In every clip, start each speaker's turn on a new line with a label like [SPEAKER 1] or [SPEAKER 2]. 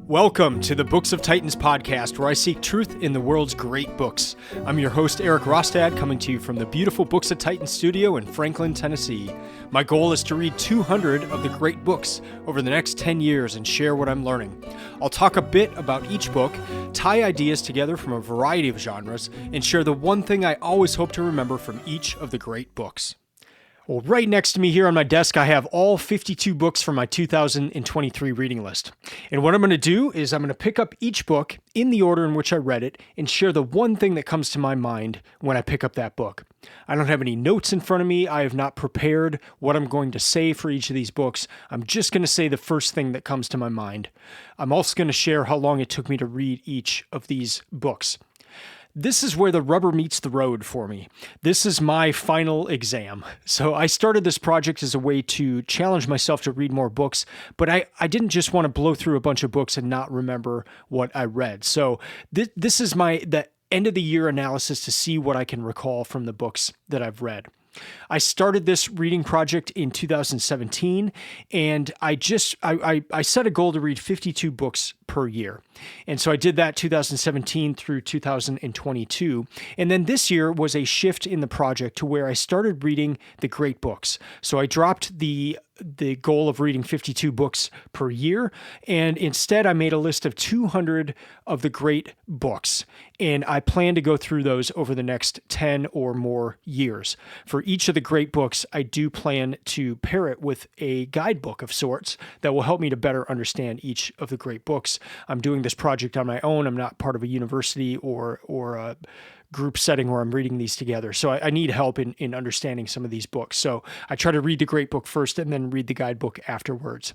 [SPEAKER 1] Welcome to the Books of Titans podcast, where I seek truth in the world's great books. I'm your host, Erik Rostad, coming to you from the beautiful Books of Titans studio in Franklin, Tennessee. My goal is to read 200 of the great books over the next 10 years and share what I'm learning. I'll talk a bit about each book, tie ideas together from a variety of genres, and share the one thing I always hope to remember from each of the great books. Well, right next to me here on my desk, I have all 52 books from my 2023 reading list. And what I'm going to do is I'm going to pick up each book in the order in which I read it and share the one thing that comes to my mind when I pick up that book. I don't have any notes in front of me. I have not prepared what I'm going to say for each of these books. I'm just going to say the first thing that comes to my mind. I'm also going to share how long it took me to read each of these books. This is where the rubber meets the road for me. This is my final exam. So I started this project as a way to challenge myself to read more books, but I didn't just want to blow through a bunch of books and not remember what I read. So this is the end of the year analysis to see what I can recall from the books that I've read. I started this reading project in 2017, and I set a goal to read 52 books per year. And so I did that 2017 through 2022. And then this year was a shift in the project to where I started reading the great books. So I dropped the goal of reading 52 books per year, and instead I made a list of 200 of the great books, and I plan to go through those over the next 10 or more years. For each of the great books, I do plan to pair it with a guidebook of sorts that will help me to better understand each of the great books. I'm doing this project on my own. I'm not part of a university or a group setting where I'm reading these together. So I need help in understanding some of these books. So I try to read the great book first and then read the guidebook afterwards.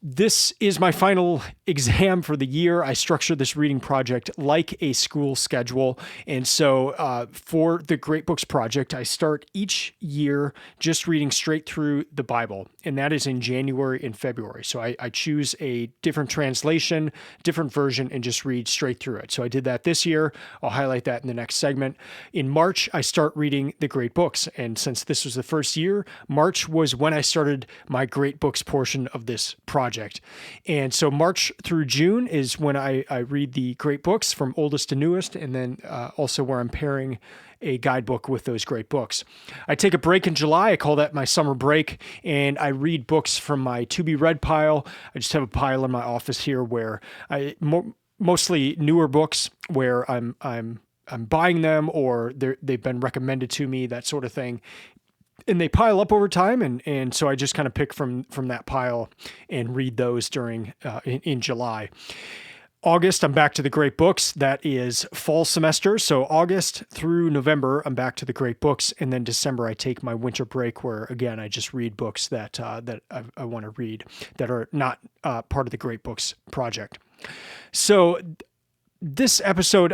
[SPEAKER 1] This is my final exam for the year. I structure this reading project like a school schedule. And so for the Great Books Project, I start each year just reading straight through the Bible. And that is in January and February. So I choose a different translation, different version, and just read straight through it. So I did that this year. I'll highlight that in the next segment. In March, I start reading the great books. And since this was the first year, March was when I started my great books portion of this project. And so March through June is when I read the great books from oldest to newest, and then also where I'm pairing a guidebook with those great books. I take a break in July. I call that my summer break, and I read books from my to-be-read pile. I just have a pile in my office here where mostly newer books where I'm buying them or they've been recommended to me, that sort of thing. And they pile up over time, and so I just kind of pick from that pile and read those during in July. August, I'm back to the great books. That is fall semester. So August through November, I'm back to the great books, and then December, I take my winter break, where again I just read books that I want to read that are not part of the Great Books Project. So this episode,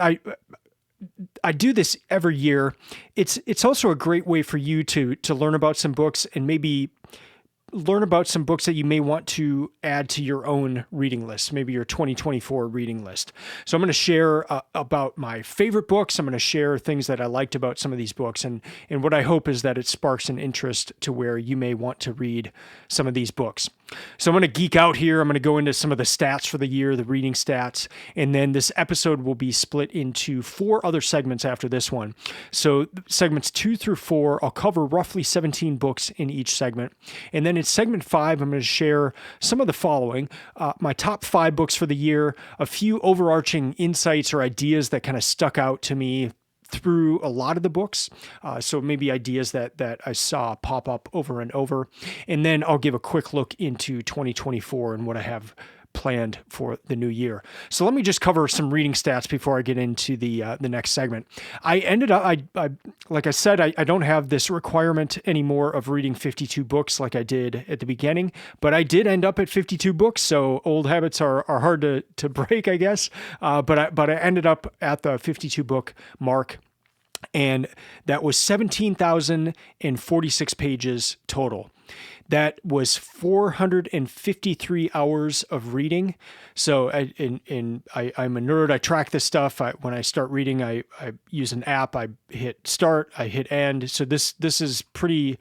[SPEAKER 1] I do this every year. It's also a great way for you to learn about some books and maybe learn about some books that you may want to add to your own reading list, maybe your 2024 reading list. So I'm going to share about my favorite books. I'm going to share things that I liked about some of these books. And what I hope is that it sparks an interest to where you may want to read some of these books. So I'm going to geek out here. I'm going to go into some of the stats for the year, the reading stats. And then this episode will be split into 4 other segments after this one. So segments 2 through 4, I'll cover roughly 17 books in each segment. And then in segment 5, I'm going to share some of the following. My top 5 books for the year, a few overarching insights or ideas that kind of stuck out to me through a lot of the books. So maybe ideas that I saw pop up over and over. And then I'll give a quick look into 2024 and what I have planned for the new year. So let me just cover some reading stats before I get into the next segment. I like I said, I don't have this requirement anymore of reading 52 books like I did at the beginning, but I did end up at 52 books. So old habits are hard to break, I guess. But I ended up at the 52 book mark. And that was 17,046 pages total. That was 453 hours of reading. So I'm a nerd. I track this stuff. When I start reading, I use an app. I hit start, I hit end. So this is pretty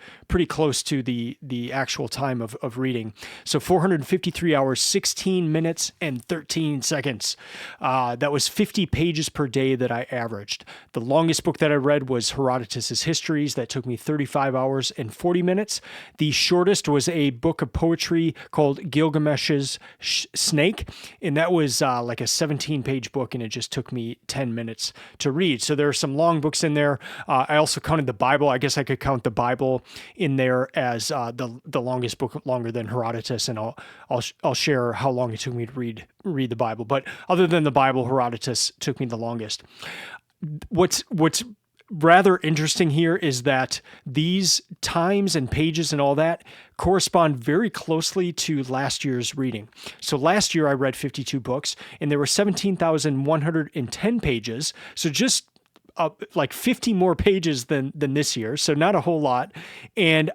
[SPEAKER 1] close to the actual time of reading. So 453 hours, 16 minutes, and 13 seconds. That was 50 pages per day that I averaged. The longest book that I read was Herodotus' Histories. That took me 35 hours and 40 minutes. The shortest was a book of poetry called Gilgamesh's Snake, and that was like a 17-page book, and it just took me 10 minutes to read. So there are some long books in there. I also counted the Bible. I guess I could count the Bible in there as the longest book, longer than Herodotus, and I'll share how long it took me to read the Bible. But other than the Bible, Herodotus took me the longest. What's rather interesting here is that these times and pages and all that correspond very closely to last year's reading. So last year I read 52 books, and there were 17,110 pages. So just like 50 more pages than this year. So not a whole lot. And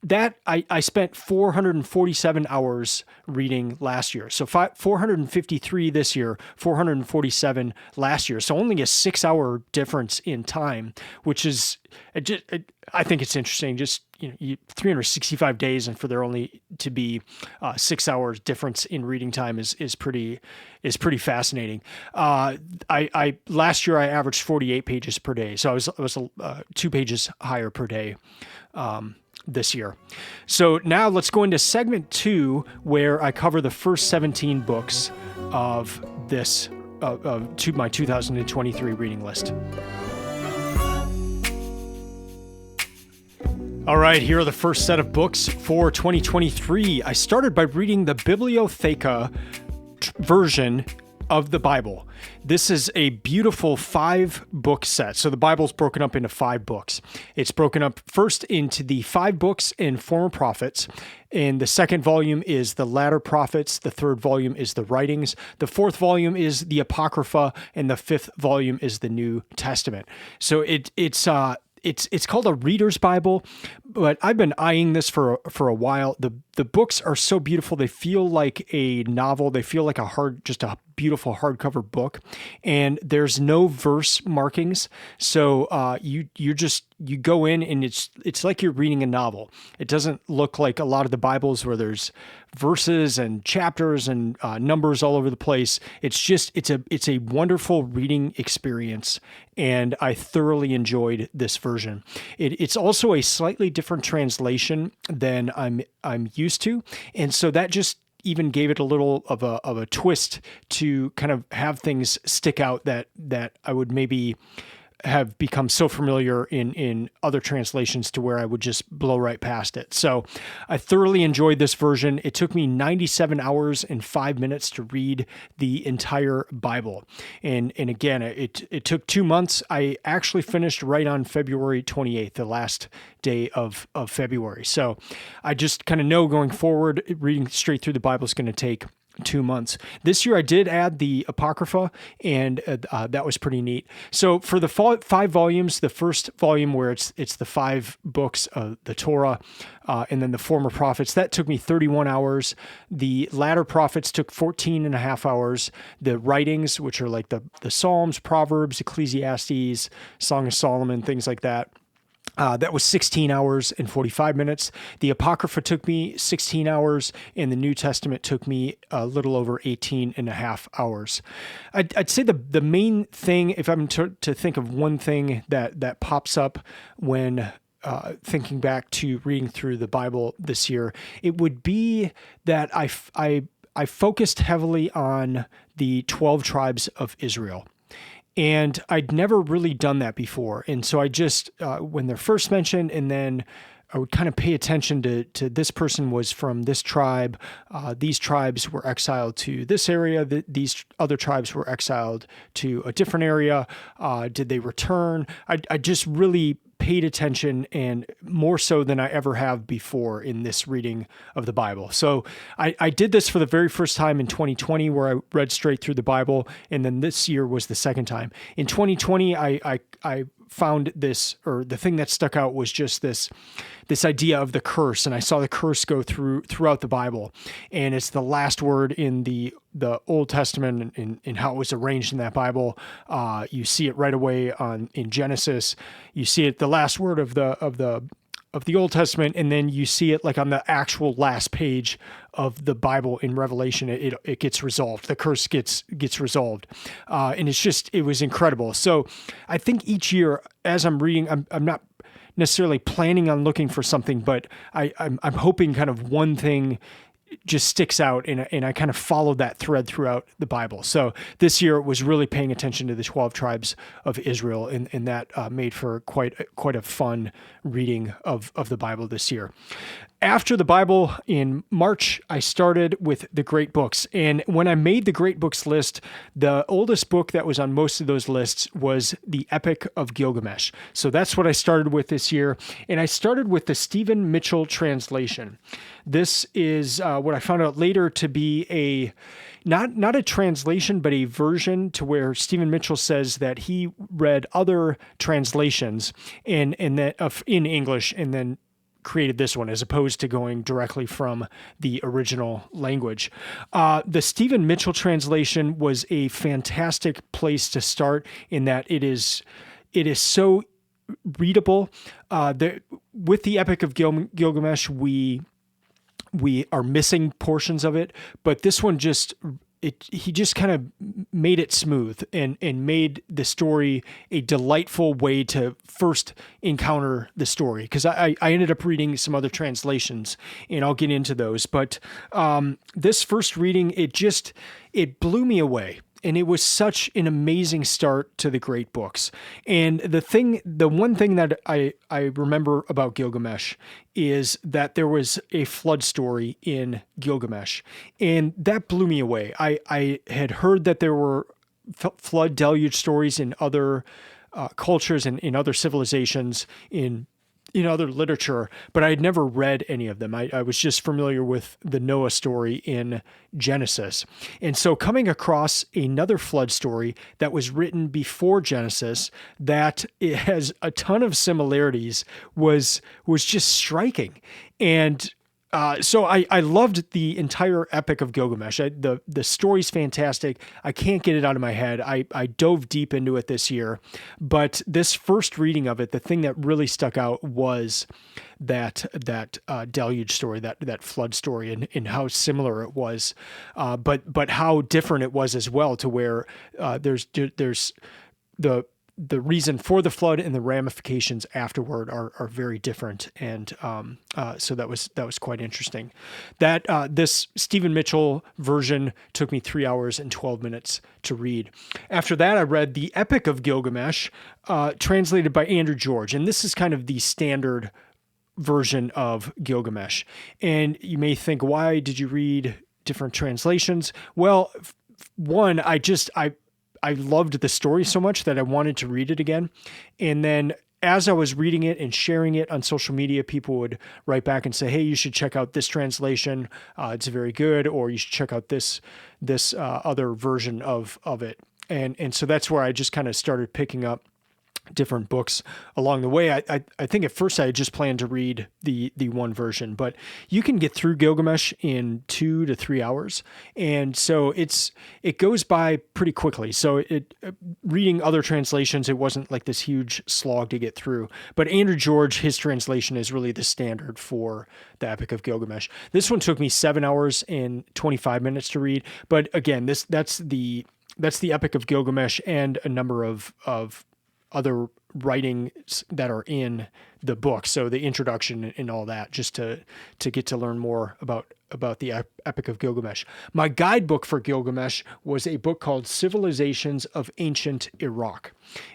[SPEAKER 1] that I spent 447 hours reading last year. So 453 this year, 447 last year. So only a 6-hour difference in time, which is, I think it's interesting. Just, 365 days, and for there only to be 6 hours difference in reading time is pretty fascinating. Last year I averaged 48 pages per day. So I was 2 pages higher per day. This year. So now let's go into segment 2, where I cover the first 17 books of this to my 2023 reading list. All right, here are the first set of books for 2023. I started by reading the Bibliotheca version of the Bible. This is a beautiful 5-book set. So the Bible's broken up into 5 books. It's broken up first into the 5 books in Former Prophets. And the second volume is the Latter Prophets. The third volume is the Writings. The fourth volume is the Apocrypha. And the fifth volume is the New Testament. So it's called a Reader's Bible, but I've been eyeing this for a while. The books are so beautiful. They feel like a novel. They feel like just a beautiful hardcover book, and there's no verse markings. So you go in and it's like you're reading a novel. It doesn't look like a lot of the Bibles where there's verses and chapters and numbers all over the place. It's a wonderful reading experience, and I thoroughly enjoyed this version. It's also a slightly different translation than I'm used to, and so that just even gave it a little of a twist to kind of have things stick out that I would maybe have become so familiar in other translations to where I would just blow right past it. So I thoroughly enjoyed this version. It took me 97 hours and 5 minutes to read the entire Bible. And again, it took 2 months. I actually finished right on February 28th, the last day of February. So I just kind of know going forward, reading straight through the Bible is going to take 2 months. This year I did add the Apocrypha, and that was pretty neat. So for the 5 volumes, the first volume where it's the 5 books of the Torah, and then the Former Prophets, that took me 31 hours. The Latter Prophets took 14 and a half hours. The Writings, which are like the Psalms, Proverbs, Ecclesiastes, Song of Solomon, things like that, that was 16 hours and 45 minutes. The Apocrypha took me 16 hours, and the New Testament took me a little over 18 and a half hours. I'd say the main thing, if I'm to think of one thing that pops up when thinking back to reading through the Bible this year, it would be that I focused heavily on the 12 tribes of Israel. And I'd never really done that before. And so I just, when they're first mentioned, and then I would kind of pay attention to this person was from this tribe. These tribes were exiled to this area. These other tribes were exiled to a different area. Did they return? I just really paid attention, and more so than I ever have before in this reading of the Bible. So I did this for the very first time in 2020, where I read straight through the Bible, and then this year was the second time. In 2020, I found this, or the thing that stuck out was just this idea of the curse. And I saw the curse go throughout the Bible, and it's the last word in the Old Testament and how it was arranged in that Bible. You see it right away in Genesis. You see it, the last word of the Old Testament, and then you see it like on the actual last page of the Bible in Revelation. It gets resolved. The curse gets resolved, and it was incredible. So I think each year as I'm reading, I'm not necessarily planning on looking for something, but I'm hoping kind of one thing just sticks out, and I kind of followed that thread throughout the Bible. So this year was really paying attention to the 12 tribes of Israel, and that made for quite a fun reading of the Bible this year. After the Bible in March, I started with the great books. And when I made the great books list, the oldest book that was on most of those lists was the Epic of Gilgamesh. So that's what I started with this year. And I started with the Stephen Mitchell translation. This is what I found out later to be not a translation, but a version to where Stephen Mitchell says that he read other translations in English and then created this one as opposed to going directly from the original language. The Stephen Mitchell translation was a fantastic place to start in that it is so readable. With the Epic of Gilgamesh, we are missing portions of it, but this one he just kind of made it smooth and made the story a delightful way to first encounter the story. Because I ended up reading some other translations, and I'll get into those. But this first reading, it blew me away. And it was such an amazing start to the great books. And the one thing that I remember about Gilgamesh is that there was a flood story in Gilgamesh. And that blew me away. I had heard that there were flood deluge stories in other cultures and in other civilizations, in other literature, but I had never read any of them. I was just familiar with the Noah story in Genesis. And so coming across another flood story that was written before Genesis, that it has a ton of similarities, was just striking. And so I loved the entire Epic of Gilgamesh. The story's fantastic. I can't get it out of my head. I dove deep into it this year, but this first reading of it, the thing that really stuck out was that deluge story, that flood story, and how similar it was, but how different it was as well, to where there's the reason for the flood and the ramifications afterward are very different. And so that was quite interesting. That this Stephen Mitchell version took me 3 hours and 12 minutes to read. After that, I read the Epic of Gilgamesh, translated by Andrew George. And this is kind of the standard version of Gilgamesh. And you may think, why did you read different translations? Well, one, I loved the story so much that I wanted to read it again. And then as I was reading it and sharing it on social media, people would write back and say, hey, you should check out this translation. It's very good. Or you should check out this other version of it. And so that's where I just kind of started picking up different books along the way. I think at first I had just planned to read the one version, but you can get through Gilgamesh in 2 to 3 hours. And so it goes by pretty quickly. So reading other translations, it wasn't like this huge slog to get through, but Andrew George, his translation is really the standard for the Epic of Gilgamesh. This one took me 7 hours and 25 minutes to read. But again, that's the Epic of Gilgamesh and a number of other writings that are in the book. So the introduction and all that, just to get to learn more about the Epic of Gilgamesh. My guidebook for Gilgamesh was a book called Civilizations of Ancient Iraq.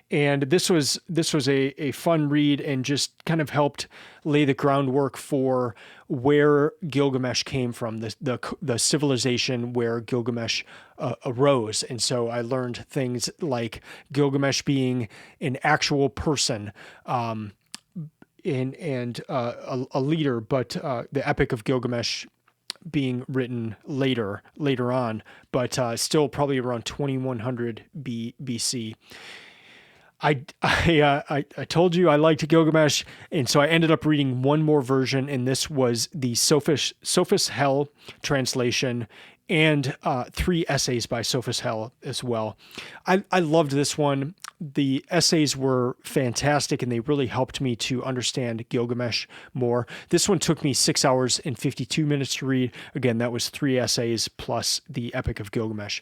[SPEAKER 1] And this was a fun read, and just kind of helped lay the groundwork for where Gilgamesh came from, the civilization where Gilgamesh arose. And so I learned things like Gilgamesh being an actual person, and a leader, but the Epic of Gilgamesh being written later on, but still probably around 2100 BC. I told you I liked Gilgamesh, and so I ended up reading one more version, and this was the Sophus Hell translation, and 3 essays by Sophus Hell as well. I loved this one. The essays were fantastic, and they really helped me to understand Gilgamesh more. This one took me 6 hours and 52 minutes to read. Again, that was 3 essays plus the Epic of Gilgamesh.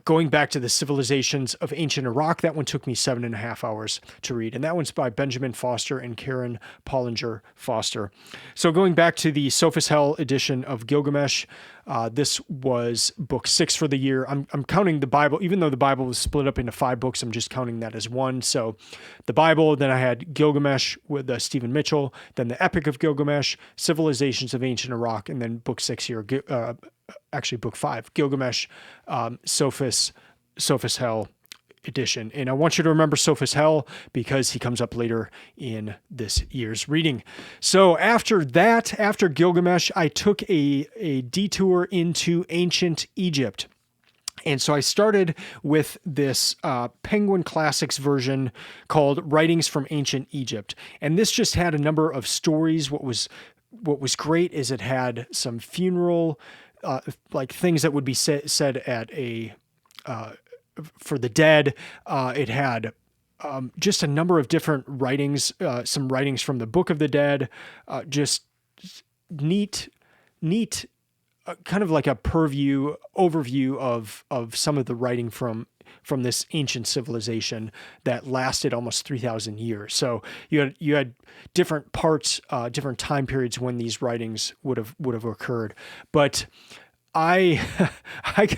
[SPEAKER 1] Going back to the Civilizations of Ancient Iraq, that one took me 7.5 hours to read, and that one's by Benjamin Foster and Karen Pollinger Foster. So going back to the Sophus Hell edition of Gilgamesh, this was book 6 for the year. I'm counting the Bible, even though the Bible was split up into 5 books, I'm just counting that as one. So the Bible, then I had Gilgamesh with Stephen Mitchell, then the Epic of Gilgamesh, Civilizations of Ancient Iraq, and then book 6 here, actually book 5, Gilgamesh, Sophus Hell edition. And I want you to remember Sophus Hell because he comes up later in this year's reading. So after that, after Gilgamesh, I took a detour into ancient Egypt. And so I started with this Penguin Classics version called Writings from Ancient Egypt. And this just had a number of stories. What was great is it had some funeral, like things that would be said at a for the dead. It had just a number of different writings, some writings from the Book of the Dead, just neat, kind of like a overview of some of the writing from this ancient civilization that lasted almost 3,000 years. So you had different parts, different time periods when these writings would have occurred, but I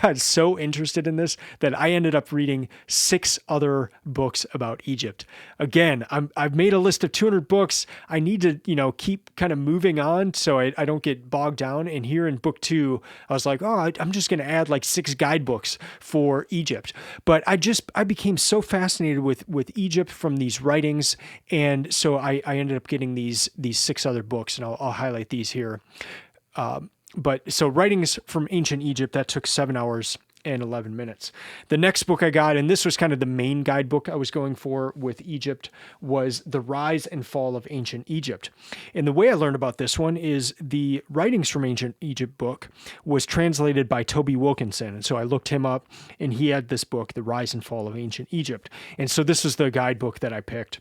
[SPEAKER 1] got so interested in this that I ended up reading 6 other books about Egypt. Again, I've made a list of 200 books. I need to, keep kind of moving on so I don't get bogged down. And here in book 2, I was like, I'm just going to add like 6 guidebooks for Egypt. But I became so fascinated with Egypt from these writings. And so I ended up getting these 6 other books, and I'll highlight these here. But so Writings from Ancient Egypt, that took 7 hours and 11 minutes. The next book I got, and this was kind of the main guidebook I was going for with Egypt, was The Rise and Fall of Ancient Egypt. And the way I learned about this one is the Writings from Ancient Egypt book was translated by Toby Wilkinson. And so I looked him up, and he had this book, The Rise and Fall of Ancient Egypt. And so this was the guidebook that I picked.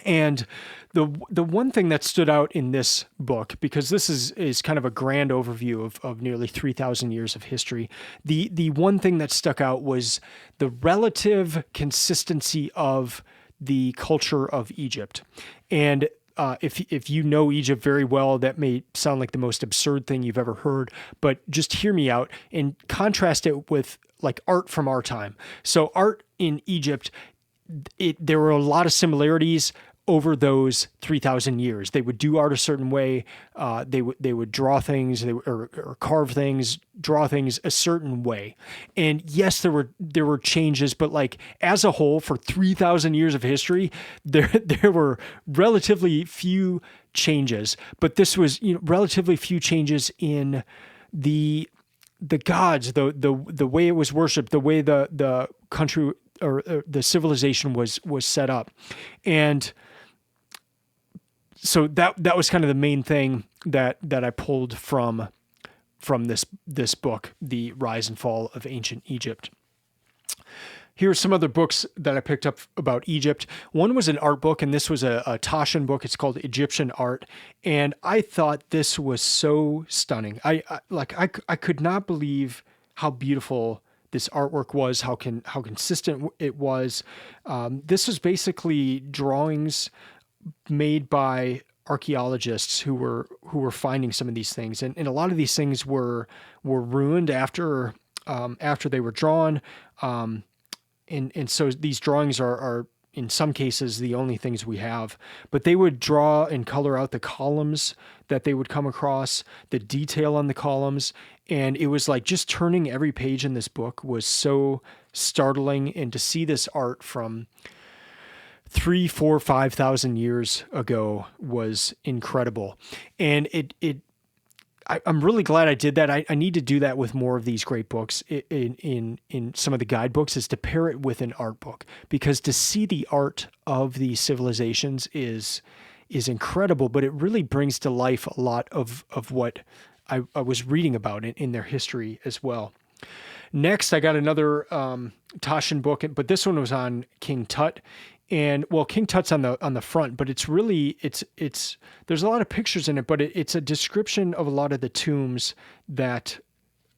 [SPEAKER 1] And the one thing that stood out in this book, because this is kind of a grand overview of nearly 3,000 years of history, the one thing that stuck out was the relative consistency of the culture of Egypt. And if you know Egypt very well, that may sound like the most absurd thing you've ever heard, but just hear me out and contrast it with like art from our time. So art in Egypt, there were a lot of similarities over those 3,000 years. They would do art a certain way. They would draw things, or carve things, draw things a certain way. And yes, there were changes, but like as a whole, for 3,000 years of history, there were relatively few changes. But this was relatively few changes in the gods, the way it was worshipped, the way the country or the civilization was set up. And so that was kind of the main thing that I pulled from this book, The Rise and Fall of Ancient Egypt. Here are some other books that I picked up about Egypt. One was an art book, and this was a Taschen book. It's called Egyptian Art, and I thought this was so stunning. I could not believe how beautiful this artwork was, how consistent it was. This was basically drawings made by archaeologists who were finding some of these things, and a lot of these things were ruined after they were drawn, and so these drawings are in some cases the only things we have. But they would draw and color out the columns that they would come across, the detail on the columns, and it was like just turning every page in this book was so startling. And to see this art from 3,000, 4,000, 5,000 years ago was incredible. And I'm really glad I did that. I need to do that with more of these great books in some of the guidebooks, is to pair it with an art book, because to see the art of these civilizations is incredible, but it really brings to life a lot of what I was reading about in their history as well. Next, I got another Taschen book, but this one was on King Tut. And well, King Tut's on the front, but it's really there's a lot of pictures in it, but it's a description of a lot of the tombs that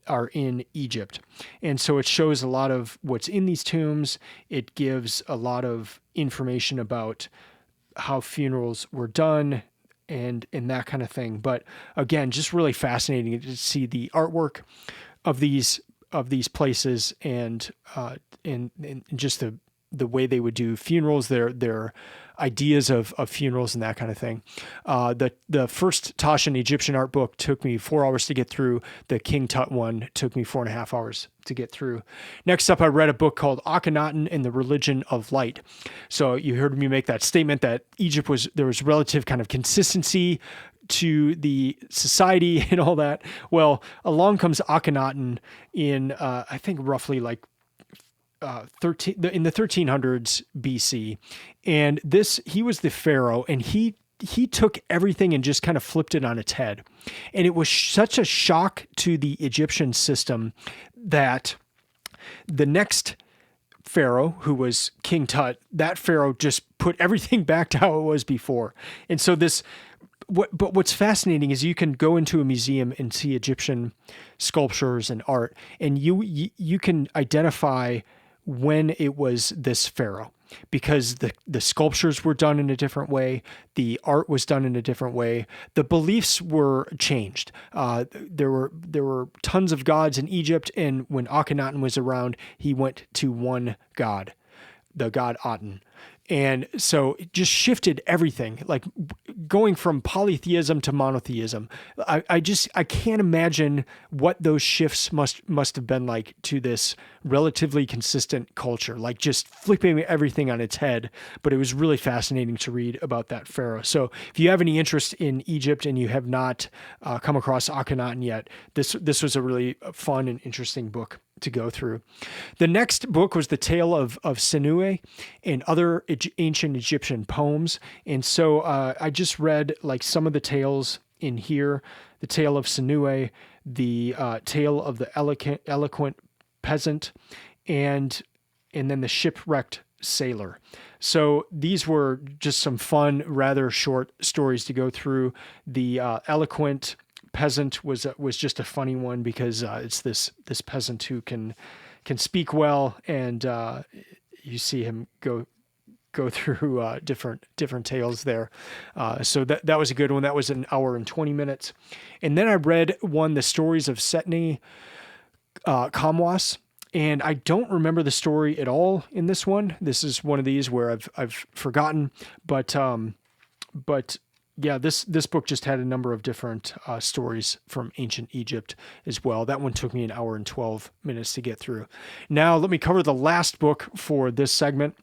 [SPEAKER 1] are in Egypt. And so it shows a lot of what's in these tombs. It gives a lot of information about how funerals were done and that kind of thing. But again, just really fascinating to see the artwork of these places and just the way they would do funerals, their ideas of funerals and that kind of thing. The first Taschen Egyptian art book took me 4 hours to get through. The King Tut one took me 4.5 hours to get through. Next up, I read a book called Akhenaten and the Religion of Light. So you heard me make that statement that there was relative kind of consistency to the society and all that. Well, along comes Akhenaten in, I think roughly like in the 1300s BC. And he was the pharaoh, and he took everything and just kind of flipped it on its head. And it was such a shock to the Egyptian system that the next pharaoh, who was King Tut, that pharaoh just put everything back to how it was before. And so but what's fascinating is you can go into a museum and see Egyptian sculptures and art, and you can identify when it was this pharaoh, because the sculptures were done in a different way, the art was done in a different way, the beliefs were changed. There were tons of gods in Egypt, and when Akhenaten was around, he went to one god, the god Aten. And so it just shifted everything, like going from polytheism to monotheism. I can't imagine what those shifts must have been like to this relatively consistent culture, like just flipping everything on its head. But it was really fascinating to read about that pharaoh. So if you have any interest in Egypt and you have not come across Akhenaten yet, this was a really fun and interesting book to go through. The next book was the Tale of Senue and other ancient Egyptian poems. And so I just read like some of the tales in here: the Tale of Senue, the Tale of the Eloquent Peasant, and then the Shipwrecked Sailor. So these were just some fun, rather short stories to go through. The Eloquent Peasant was just a funny one, because it's this peasant who can speak well, and you see him go through different tales there. So that was a good one. That was an hour and 20 minutes. And then I read the Stories of Setne Kamwas, and I don't remember the story at all in this one. This is one of these where I've forgotten, but yeah, this book just had a number of different stories from ancient Egypt as well. That one took me an hour and 12 minutes to get through. Now, let me cover the last book for this segment.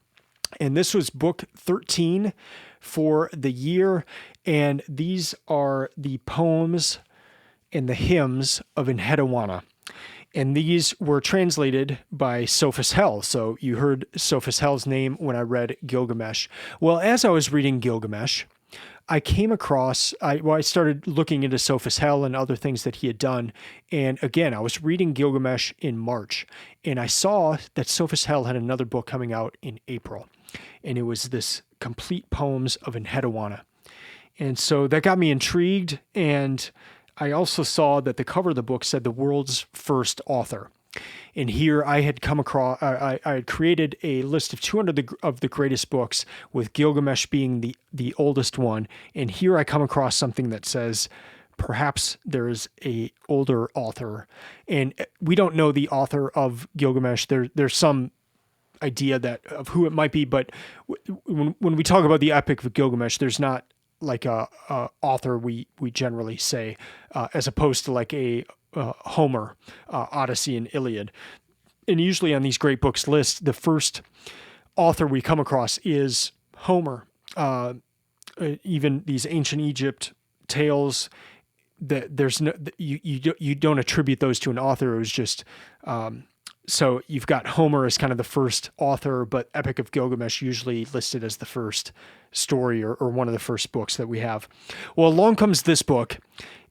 [SPEAKER 1] And this was book 13 for the year. And these are the poems and the hymns of Enheduanna. And these were translated by Sophus Hell. So you heard Sophus Hell's name when I read Gilgamesh. Well, as I was reading Gilgamesh, I came across, I started looking into Sophus Hell and other things that he had done. And again, I was reading Gilgamesh in March, and I saw that Sophus Hell had another book coming out in April. And it was this Complete Poems of Enheduanna. And so that got me intrigued. And I also saw that the cover of the book said the world's first author. And here I had come across, I had created a list of 200 of the greatest books, with Gilgamesh being the oldest one. And here I come across something that says, perhaps there is a older author. And we don't know the author of Gilgamesh. There's some idea of who it might be, but when we talk about the Epic of Gilgamesh, there's not like a author we generally say, as opposed to like a Homer, Odyssey, and Iliad. And usually on these great books lists, the first author we come across is Homer. Even these ancient Egypt tales, there's no, you don't attribute those to an author. It was just, so you've got Homer as kind of the first author, but Epic of Gilgamesh usually listed as the first story or one of the first books that we have. Well, along comes this book,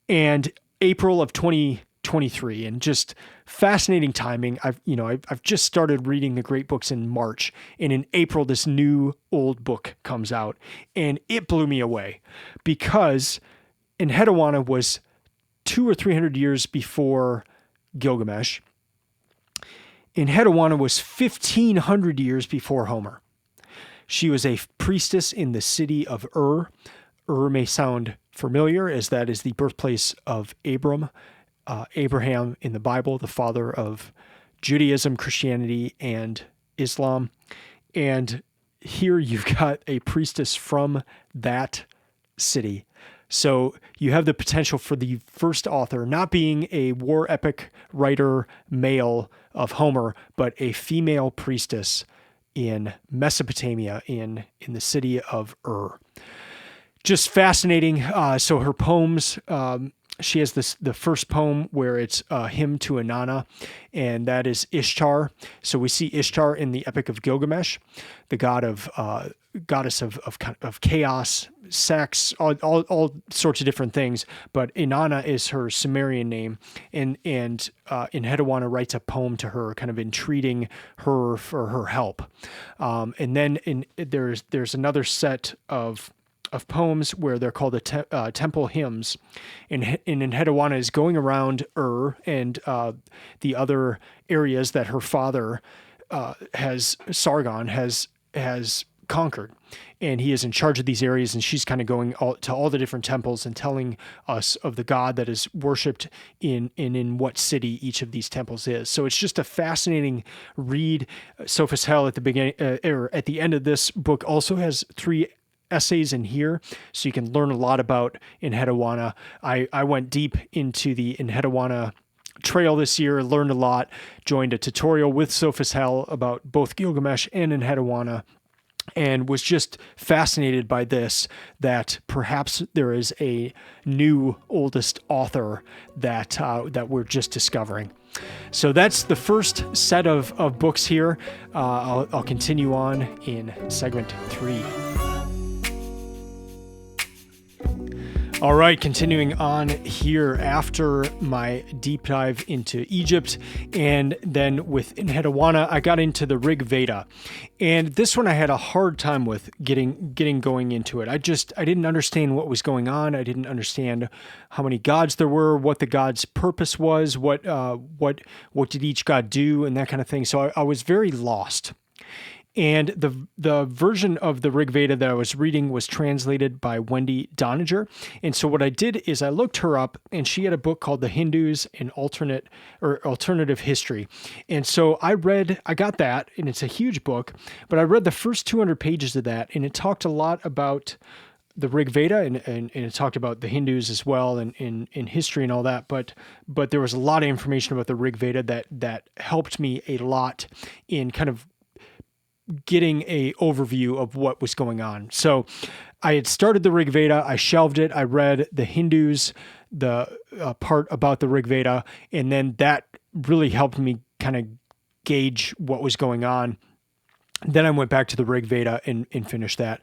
[SPEAKER 1] and April of 2023, and just fascinating timing. I've just started reading the great books in March, and in April, this new old book comes out, and it blew me away because Enheduanna was 200 or 300 years before Gilgamesh. Enheduanna was 1,500 years before Homer. She was a priestess in the city of Ur. Ur may sound familiar, as that is the birthplace of Abraham in the Bible, the father of Judaism, Christianity, and Islam. And here you've got a priestess from that city. So you have the potential for the first author not being a war epic writer male of Homer, but a female priestess in Mesopotamia, in the city of Ur. Just fascinating. So her poems, she has the first poem where it's a hymn to Inanna, and that is Ishtar. So we see Ishtar in the Epic of Gilgamesh, the goddess of chaos, sex, all sorts of different things. But Inanna is her Sumerian name, and Enheduanna writes a poem to her, kind of entreating her for her help. And then there's another set of poems where they're called the temple hymns, and Enheduanna is going around Ur and the other areas that her father Sargon has conquered, and he is in charge of these areas, and she's kind of going to all the different temples and telling us of the god that is worshipped in what city each of these temples is. So it's just a fascinating read. Sophus Hell at the beginning or at the end of this book also has 3 essays in here, so you can learn a lot about Enheduanna. I went deep into the Enheduanna trail this year, learned a lot, joined a tutorial with Sophus Hell about both Gilgamesh and Enheduanna, and was just fascinated by this, that perhaps there is a new oldest author that we're just discovering. So that's the first set of books here. I'll continue on in segment 3. All right, continuing on here after my deep dive into Egypt, and then with Enheduanna, I got into the Rig Veda, and this one I had a hard time with getting going into it. I didn't understand what was going on. I didn't understand how many gods there were, what the god's purpose was, what did each god do, and that kind of thing. So I was very lost. And the version of the Rig Veda that I was reading was translated by Wendy Doniger. And so what I did is I looked her up, and she had a book called The Hindus in Alternative History. And so I got that, and it's a huge book, but I read the first 200 pages of that, and it talked a lot about the Rig Veda, and it talked about the Hindus as well, and in history and all that. But there was a lot of information about the Rig Veda that helped me a lot in kind of getting a overview of what was going on. So I had started the Rig Veda, I shelved it, I read the Hindus, the part about the Rig Veda, and then that really helped me kind of gauge what was going on. Then I went back to the Rig Veda and finished that.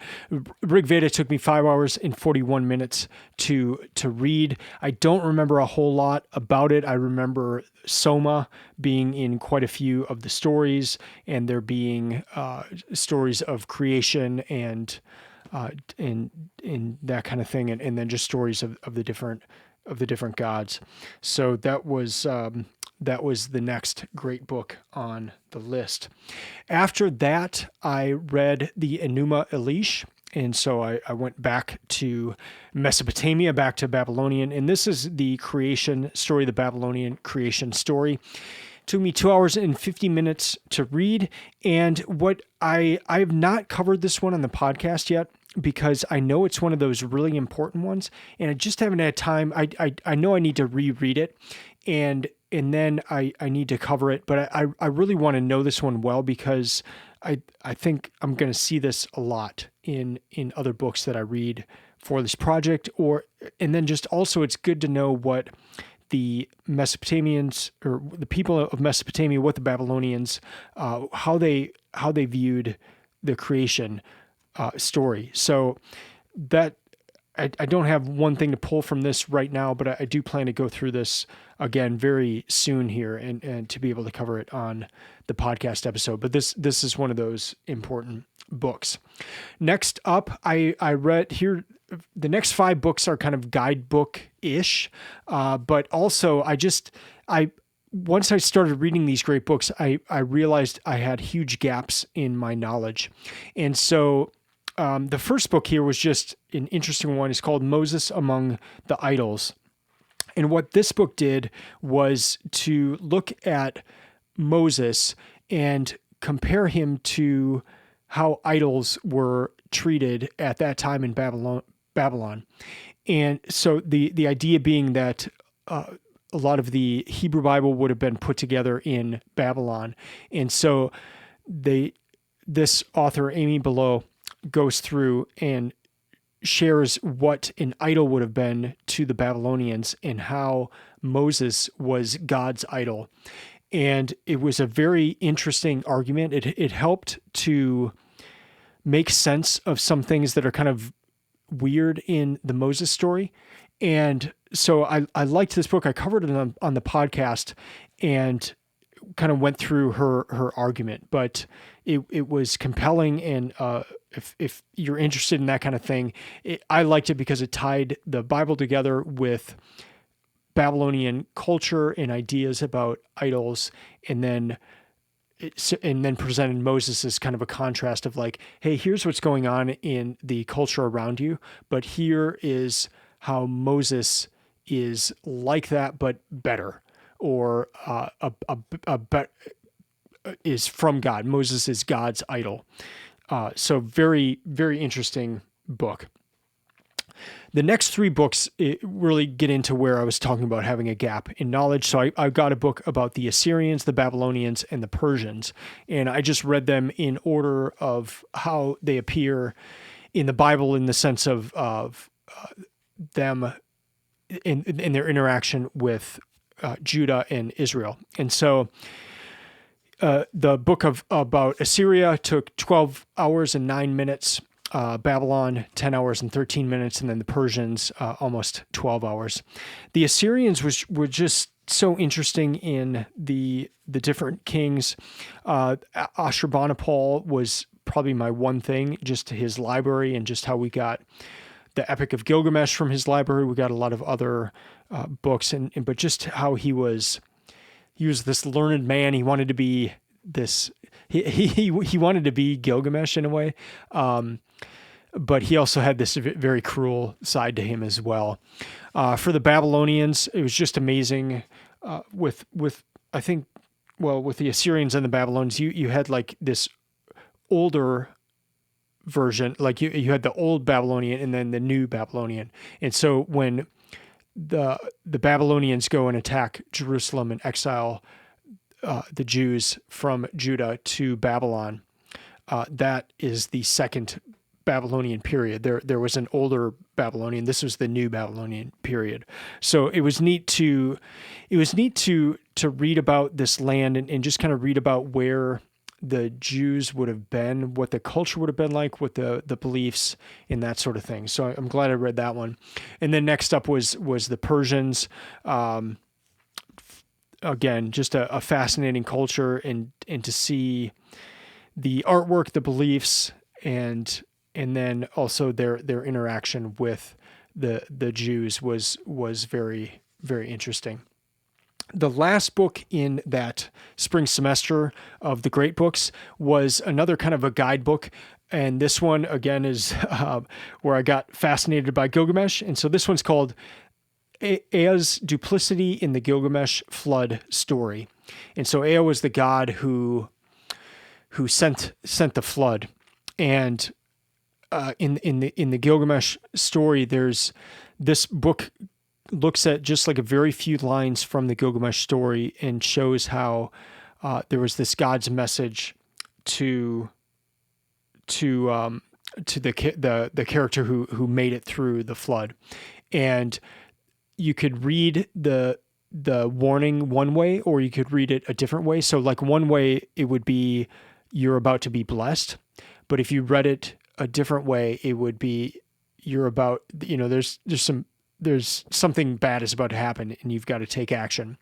[SPEAKER 1] Rig Veda took me 5 hours and 41 minutes to read. I don't remember a whole lot about it. I remember Soma being in quite a few of the stories, and there being stories of creation and that kind of thing, and then just stories of the different gods. So that was the next great book on the list. After that, I read the Enuma Elish, and so I went back to Mesopotamia, back to Babylonian, and this is the creation story, the Babylonian creation story. It took me 2 hours and 50 minutes to read, and what I have not covered this one on the podcast yet, because I know it's one of those really important ones, and I just haven't had time. I know I need to reread it, and then I need to cover it, but I really want to know this one well, because I think I'm going to see this a lot in other books that I read for this project, and then just also it's good to know what the Mesopotamians or the people of Mesopotamia, what the Babylonians, how they viewed the creation story. So that I don't have one thing to pull from this right now, but I do plan to go through this again very soon here and to be able to cover it on the podcast episode. But this is one of those important books. Next up, I read here, the next 5 books are kind of guidebook-ish, but also once I started reading these great books, I realized I had huge gaps in my knowledge. And so the first book here was just an interesting one. It's called Moses Among the Idols. And what this book did was to look at Moses and compare him to how idols were treated at that time in Babylon. And so the idea being that a lot of the Hebrew Bible would have been put together in Babylon. And so this author, Amy Below, goes through and shares what an idol would have been to the Babylonians and how Moses was God's idol. And it was a very interesting argument. It helped to make sense of some things that are kind of weird in the Moses story. And so I liked this book. I covered it on the podcast and kind of went through her argument, but it was compelling. And if you're interested in that kind of thing, I liked it because it tied the Bible together with Babylonian culture and ideas about idols, and then presented Moses as kind of a contrast of like, hey, here's what's going on in the culture around you, but here is how Moses is like that, but better, or is from God. Moses is God's idol. So very, very interesting book. The next 3 books really get into where I was talking about having a gap in knowledge. So I've got a book about the Assyrians, the Babylonians, and the Persians. And I just read them in order of how they appear in the Bible in the sense of them in their interaction with Judah and Israel. And so the book about Assyria took 12 hours and 9 minutes. Babylon, 10 hours and 13 minutes, and then the Persians, almost 12 hours. The Assyrians were just so interesting in the different kings. Ashurbanipal was probably my one thing, just his library and just how we got the Epic of Gilgamesh from his library. We got a lot of other books, but just how he was this learned man. He wanted to be this. He wanted to be Gilgamesh in a way. But he also had this very cruel side to him as well. For the Babylonians, it was just amazing. With the Assyrians and the Babylonians, you had like this older version, like you had the old Babylonian and then the new Babylonian. And so when the Babylonians go and attack Jerusalem and exile the Jews from Judah to Babylon, that is the second Babylonian period. There was an older Babylonian. This was the new Babylonian period. So it was neat to read about this land and just kind of read about where the Jews would have been, what the culture would have been like, what the beliefs and that sort of thing. So I'm glad I read that one. And then next up was the Persians. Again, just a fascinating culture and to see the artwork, the beliefs, and then also their interaction with the Jews was very, very interesting. The last book in that spring semester of the great books was another kind of a guidebook. And this one, again, is where I got fascinated by Gilgamesh. And so this one's called Ea's Duplicity in the Gilgamesh Flood Story. And so Ea was the god who sent the flood. And in the Gilgamesh story, there's this book looks at just like a very few lines from the Gilgamesh story and shows how there was this God's message to to the character who made it through the flood, and you could read the warning one way, or you could read it a different way. So like one way, it would be you're about to be blessed, but if you read it a different way, it would be you're about, there's something bad is about to happen and you've got to take action.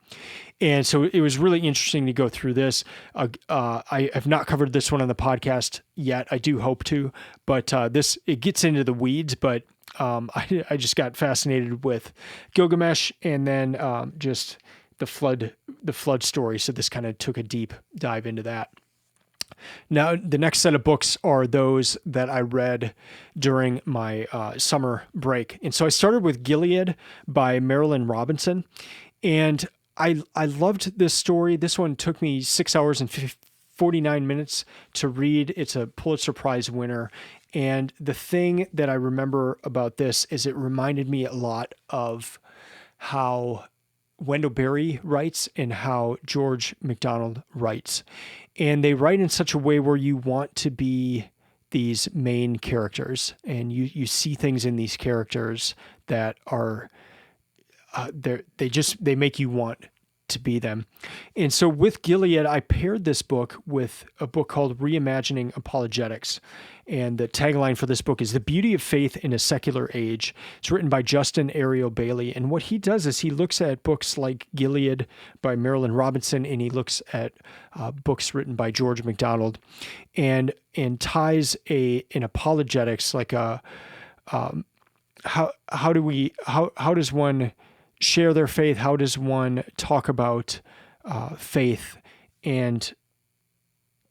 [SPEAKER 1] And so it was really interesting to go through this. I have not covered this one on the podcast yet. I do hope to, but it gets into the weeds, but I just got fascinated with Gilgamesh and then just the flood story. So this kind of took a deep dive into that. Now, the next set of books are those that I read during my summer break. And so I started with Gilead by Marilynne Robinson. And I loved this story. This one took me 6 hours and 49 minutes to read. It's a Pulitzer Prize winner. And the thing that I remember about this is it reminded me a lot of how Wendell Berry writes and how George MacDonald writes. And they write in such a way where you want to be these main characters, and you see things in these characters that are they make you want to be them. And so with Gilead, I paired this book with a book called Reimagining Apologetics. And the tagline for this book is The Beauty of Faith in a Secular Age. It's written by Justin Ariel Bailey. And what he does is he looks at books like Gilead by Marilynne Robinson, and he looks at books written by George MacDonald, and ties an apologetics, like how does one share their faith? How does one talk about faith,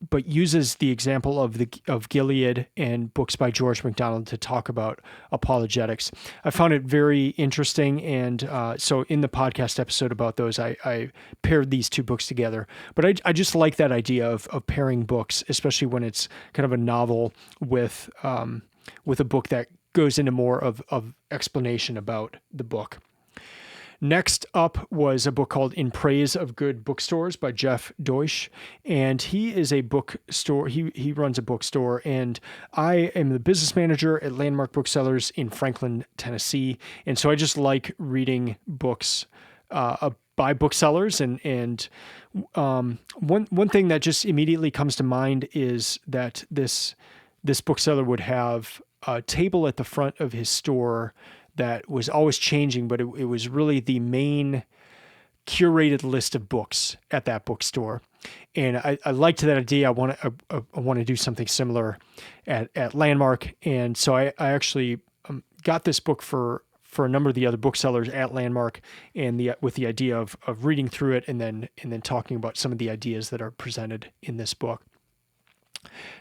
[SPEAKER 1] but uses the example of Gilead and books by George MacDonald to talk about apologetics. I found it very interesting, and so in the podcast episode about those, I paired these two books together. But I just like that idea of pairing books, especially when it's kind of a novel with a book that goes into more of explanation about the book. Next up was a book called In Praise of Good Bookstores by Jeff Deutsch. And he is a bookstore. He runs a bookstore. And I am the business manager at Landmark Booksellers in Franklin, Tennessee. And so I just like reading books by booksellers. And one thing that just immediately comes to mind is that this bookseller would have a table at the front of his store that was always changing, but it was really the main curated list of books at that bookstore. And I liked that idea. I want to do something similar at Landmark. And so I actually got this book for a number of the other booksellers at Landmark, and with the idea of reading through it and then talking about some of the ideas that are presented in this book.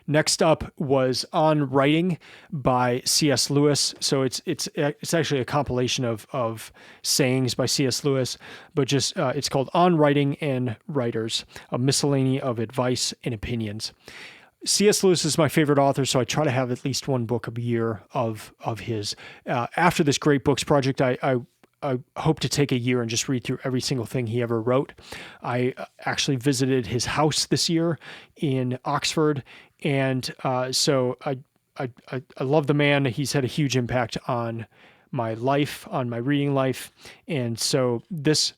[SPEAKER 1] Next up was On Writing by C.S. Lewis. So it's actually a compilation of sayings by C.S. Lewis, but just it's called On Writing and Writers, a miscellany of advice and opinions. C.S. Lewis is my favorite author, so I try to have at least one book a year of his. After this Great Books project, I hope to take a year and just read through every single thing he ever wrote. I actually visited his house this year in Oxford, and so I love the man. He's had a huge impact on my life, on my reading life, and so this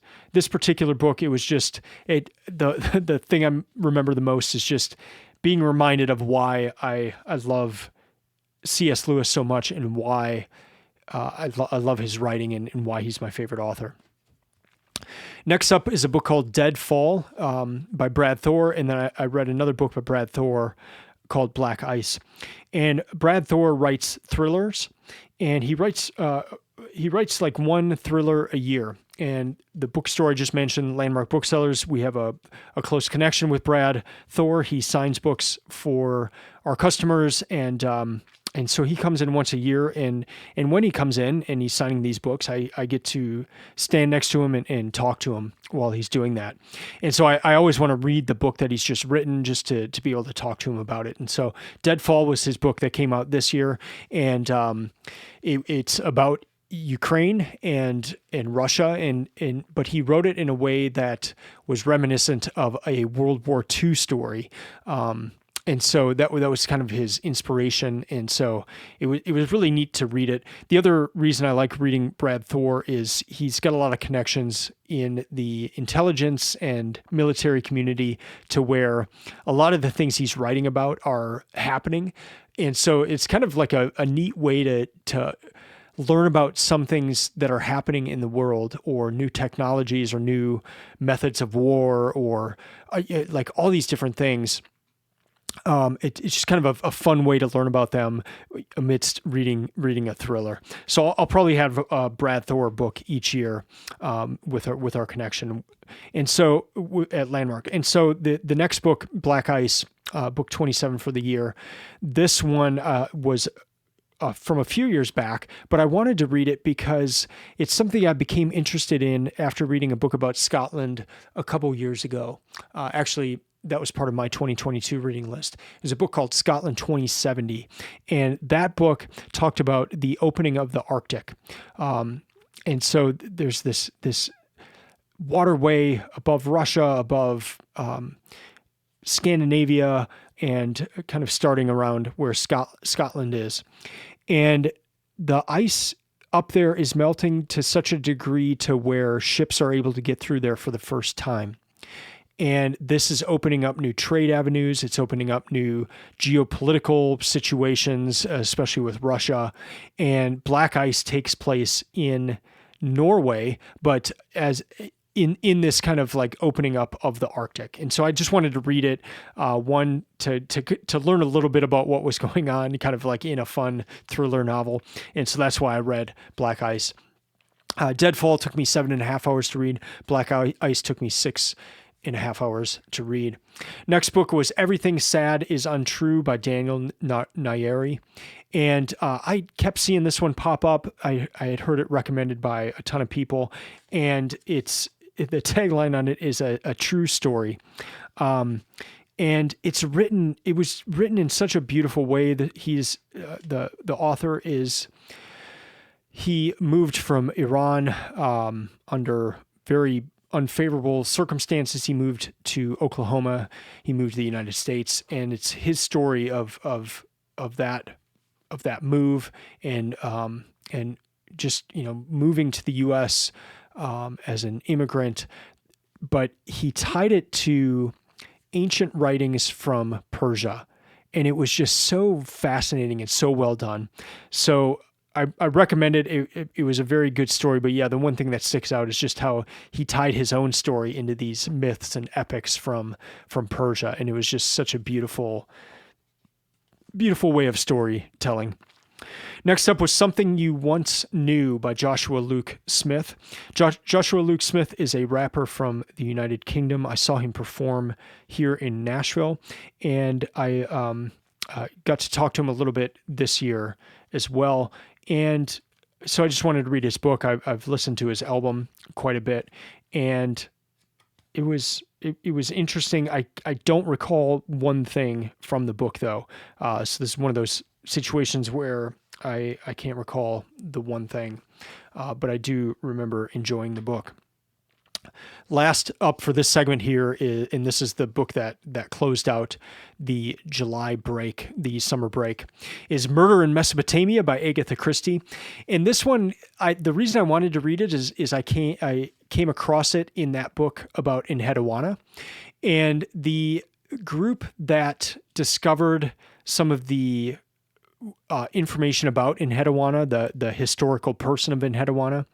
[SPEAKER 1] particular book, it was just the thing I remember the most is just being reminded of why I love C.S. Lewis so much, and why I love his writing, and why he's my favorite author. Next up is a book called Dead Fall by Brad Thor, and then I read another book by Brad Thor called Black Ice. And Brad Thor writes thrillers, and he writes like one thriller a year. And the bookstore I just mentioned, Landmark Booksellers, we have a close connection with Brad Thor. He signs books for our customers, and so he comes in once a year, and when he comes in and he's signing these books, I get to stand next to him and talk to him while he's doing that. And so I always want to read the book that he's just written, just to be able to talk to him about it. And so Deadfall was his book that came out this year, and it's about Ukraine and Russia, but he wrote it in a way that was reminiscent of a World War II story. And so that was kind of his inspiration, and so it was really neat to read it. The other reason I like reading Brad Thor is he's got a lot of connections in the intelligence and military community to where a lot of the things he's writing about are happening, and so it's kind of like a neat way to learn about some things that are happening in the world, or new technologies, or new methods of war, or like all these different things. It's just kind of a fun way to learn about them amidst reading a thriller. So I'll probably have a Brad Thor book each year with our connection, and so at Landmark. And so the next book, Black Ice, book 27 for the year. This one was from a few years back, but I wanted to read it because it's something I became interested in after reading a book about Scotland a couple years ago. Actually, that was part of my 2022 reading list. There's a book called Scotland 2070, and that book talked about the opening of the Arctic. And so there's this waterway above Russia, above Scandinavia, and kind of starting around where Scotland is. And the ice up there is melting to such a degree to where ships are able to get through there for the first time. And this is opening up new trade avenues. It's opening up new geopolitical situations, especially with Russia. And Black Ice takes place in Norway, but as in this kind of like opening up of the Arctic. And so I just wanted to read it, one, to learn a little bit about what was going on, kind of like in a fun thriller novel. And so that's why I read Black Ice. Deadfall took me 7.5 hours to read. Black Ice took me 6.5 hours to read. Next book was Everything Sad is Untrue by Daniel Nayeri. And I kept seeing this one pop up. I had heard it recommended by a ton of people. And the tagline on it is a true story. And it was written in such a beautiful way that the author he moved from Iran under very unfavorable circumstances. He moved to Oklahoma. He moved to the United States, and it's his story of that move and just moving to the U.S. As an immigrant. But he tied it to ancient writings from Persia, and it was just so fascinating and so well done. So I recommend it. It was a very good story, but yeah, the one thing that sticks out is just how he tied his own story into these myths and epics from Persia, and it was just such a beautiful way of storytelling. Next up was Something You Once Knew by Joshua Luke Smith. Joshua Luke Smith is a rapper from the United Kingdom. I saw him perform here in Nashville, and I got to talk to him a little bit this year as well. And so I just wanted to read his book. I've listened to his album quite a bit, and it was interesting. I don't recall one thing from the book though. So this is one of those situations where I can't recall the one thing, but I do remember enjoying the book. Last up for this segment here and this is the book that closed out the July break, the summer break, is Murder in Mesopotamia by Agatha Christie. And this one, the reason I wanted to read it is I came across it in that book about Enheduanna, and the group that discovered some of the information about Enheduanna, the historical person of Enheduanna,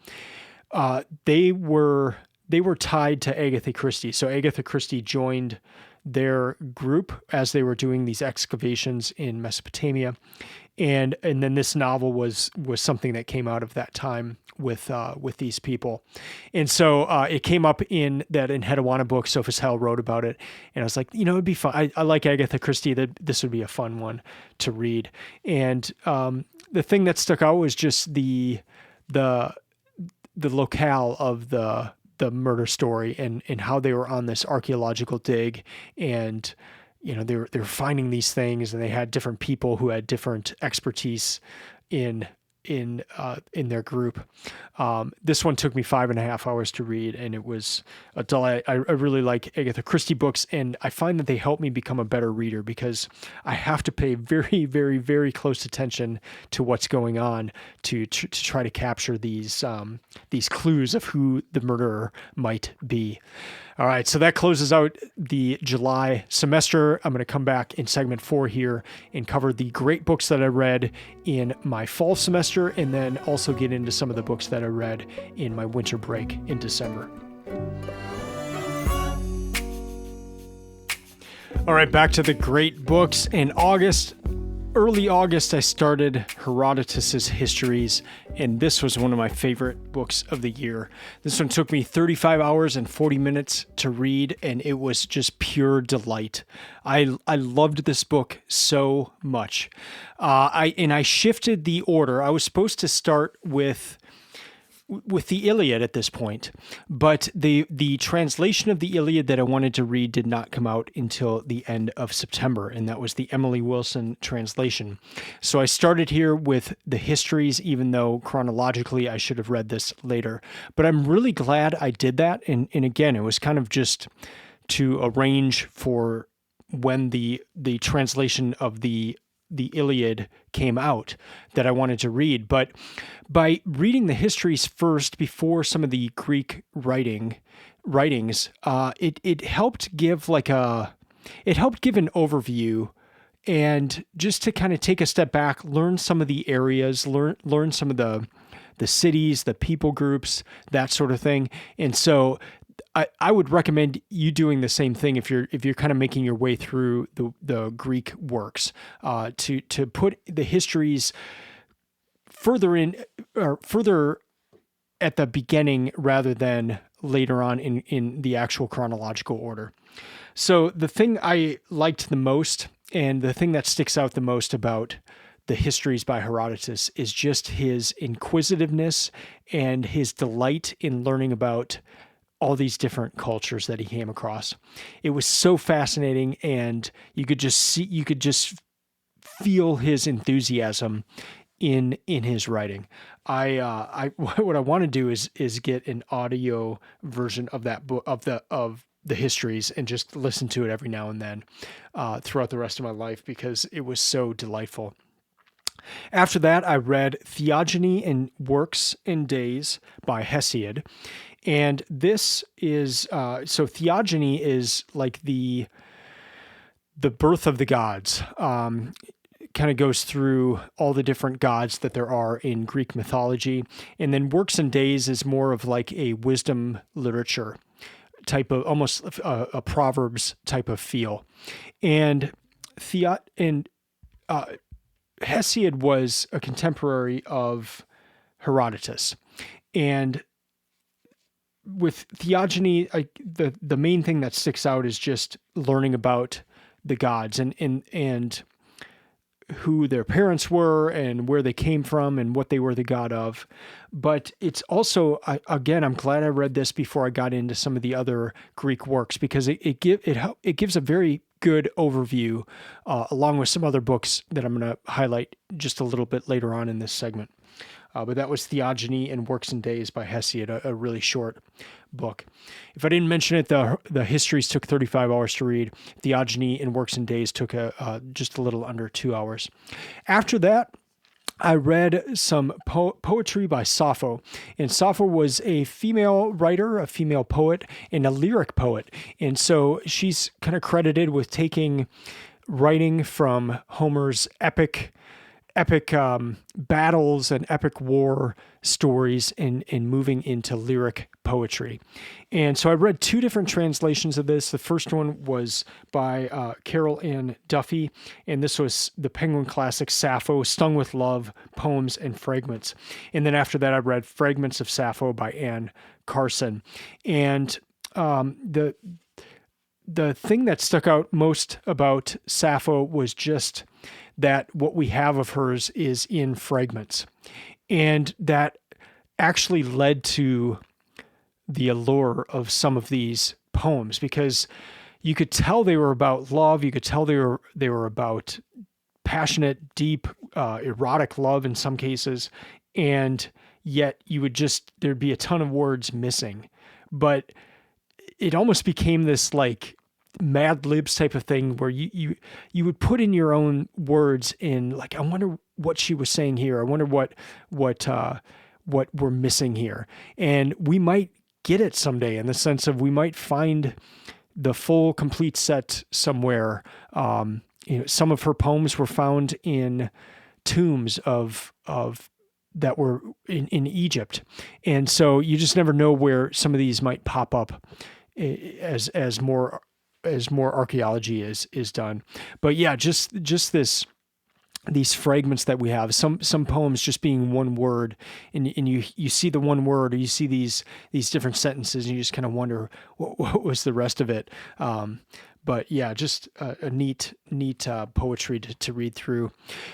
[SPEAKER 1] they were tied to Agatha Christie. So Agatha Christie joined their group as they were doing these excavations in Mesopotamia. And then this novel was something that came out of that time with these people. And so it came up in that Enheduanna book. Sophus Hell wrote about it. And I was like, it'd be fun. I like Agatha Christie. This would be a fun one to read. And the thing that stuck out was just the locale of the murder story and how they were on this archaeological dig, and they were finding these things, and they had different people who had different expertise in in their group. This one took me 5.5 hours to read, and it was a delight. I really like Agatha Christie books, and I find that they help me become a better reader because I have to pay very, very, very close attention to what's going on to try to capture these clues of who the murderer might be. All right, so that closes out the July semester. I'm going to come back in segment 4 here and cover the great books that I read in my fall semester, and then also get into some of the books that I read in my winter break in December. All right, back to the great books. In early August, I started Herodotus's Histories, and this was one of my favorite books of the year. This one took me 35 hours and 40 minutes to read, and it was just pure delight. I loved this book so much. I shifted the order. I was supposed to start with the Iliad at this point, but the translation of the Iliad that I wanted to read did not come out until the end of September, and that was the Emily Wilson translation. So I started here with the Histories, even though chronologically I should have read this later. But I'm really glad I did that, and again, it was kind of just to arrange for when the translation of the Iliad came out that I wanted to read. But by reading the Histories first before some of the Greek writings, it helped give an overview, and just to kind of take a step back, learn some of the areas, learn some of the cities, the people groups, that sort of thing. And so I would recommend you doing the same thing if you're kind of making your way through the Greek works, to put the Histories further at the beginning rather than later on in the actual chronological order. So the thing I liked the most, and the thing that sticks out the most about the Histories by Herodotus, is just his inquisitiveness and his delight in learning about all these different cultures that he came across. It was so fascinating, and you could just feel his enthusiasm in his writing. What I want to do is get an audio version of that book, of the Histories, and just listen to it every now and then throughout the rest of my life, because it was so delightful. After that, I read Theogony and Works and Days by Hesiod. And this is, so theogony is like the birth of the gods. Kind of goes through all the different gods that there are in Greek mythology. And then Works and Days is more of like a wisdom literature type of, almost a Proverbs type of feel. And Hesiod was a contemporary of Herodotus. And with theogony, the main thing that sticks out is just learning about the gods and who their parents were and where they came from and what they were the god of. But it's also, again, I'm glad I read this before I got into some of the other Greek works, because it gives a very good overview, along with some other books that I'm going to highlight just a little bit later on in this segment. But that was Theogony and Works and Days by Hesiod, a really short book. If I didn't mention it, the Histories took 35 hours to read. Theogony and Works and Days took just a little under 2 hours. After that, I read some poetry by Sappho. And Sappho was a female writer, a female poet, and a lyric poet. And so she's kind of credited with taking writing from Homer's epic battles and epic war stories and moving into lyric poetry. And so I read 2 different translations of this. The first one was by Carol Ann Duffy, and this was the Penguin classic Sappho, Stung with Love, Poems and Fragments. And then after that, I read Fragments of Sappho by Anne Carson. And the thing that stuck out most about Sappho was just that what we have of hers is in fragments. And that actually led to the allure of some of these poems, because you could tell they were about love. You could tell they were about passionate, deep, erotic love in some cases, and yet there'd be a ton of words missing. But it almost became this like Mad Libs type of thing where you would put in your own words in, like, I wonder what she was saying here. I wonder what we're missing here. And we might get it someday, in the sense of we might find the full complete set somewhere. Some of her poems were found in tombs of that were in Egypt. And so you just never know where some of these might pop up as more archaeology is done. But yeah, just these fragments that we have, some poems just being one word, and you see the one word, or you see these different sentences, and you just kind of wonder what was the rest of it. But yeah, just a neat poetry to read through.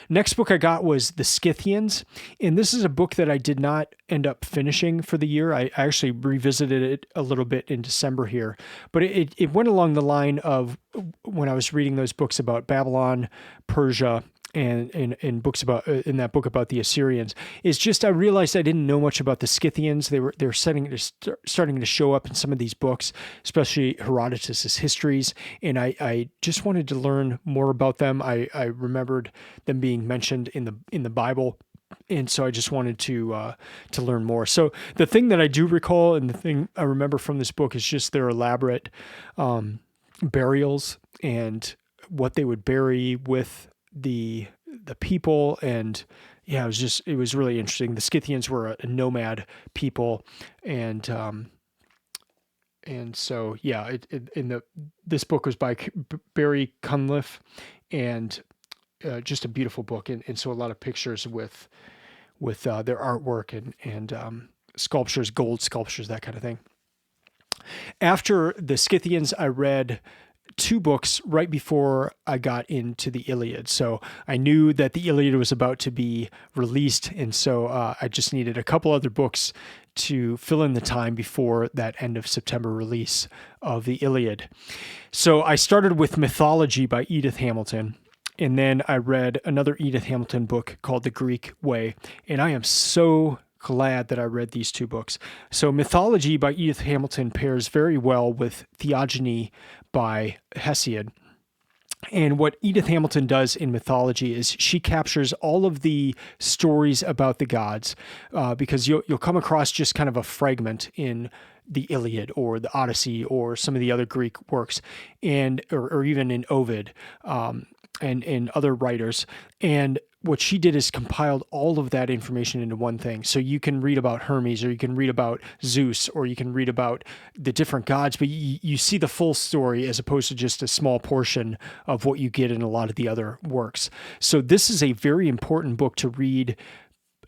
[SPEAKER 1] Next book I got was The Scythians, and this is a book that I did not end up finishing for the year. I actually revisited it a little bit in December here, but it went along the line of when I was reading those books about Babylon, Persia, and in books about in that book about the Assyrians. Is just I realized I didn't know much about the Scythians. They're starting to show up in some of these books, especially Herodotus's histories, and I just wanted to learn more about them. I remembered them being mentioned in the Bible, and so I just wanted to learn more. So the thing that I do recall, and the thing I remember from this book, is just their elaborate burials and what they would bury with the people. And yeah, it was really interesting. The Scythians were a nomad people, and so yeah, this book was by Barry Cunliffe, and just a beautiful book, and so a lot of pictures with their artwork and sculptures, gold sculptures, that kind of thing. After the Scythians, I read two books right before I got into the Iliad. So I knew that the Iliad was about to be released, and so I just needed a couple other books to fill in the time before that end of September release of the Iliad. So I started with Mythology by Edith Hamilton, and then I read another Edith Hamilton book called The Greek Way, and I am so glad that I read these two books. So Mythology by Edith Hamilton pairs very well with Theogony by Hesiod. And what Edith Hamilton does in Mythology is she captures all of the stories about the gods, because you'll come across just kind of a fragment in the Iliad or the Odyssey or some of the other Greek works, or even in Ovid, and other writers. And what she did is compiled all of that information into one thing. So you can read about Hermes, or you can read about Zeus, or you can read about the different gods, but you see the full story as opposed to just a small portion of what you get in a lot of the other works. So this is a very important book to read,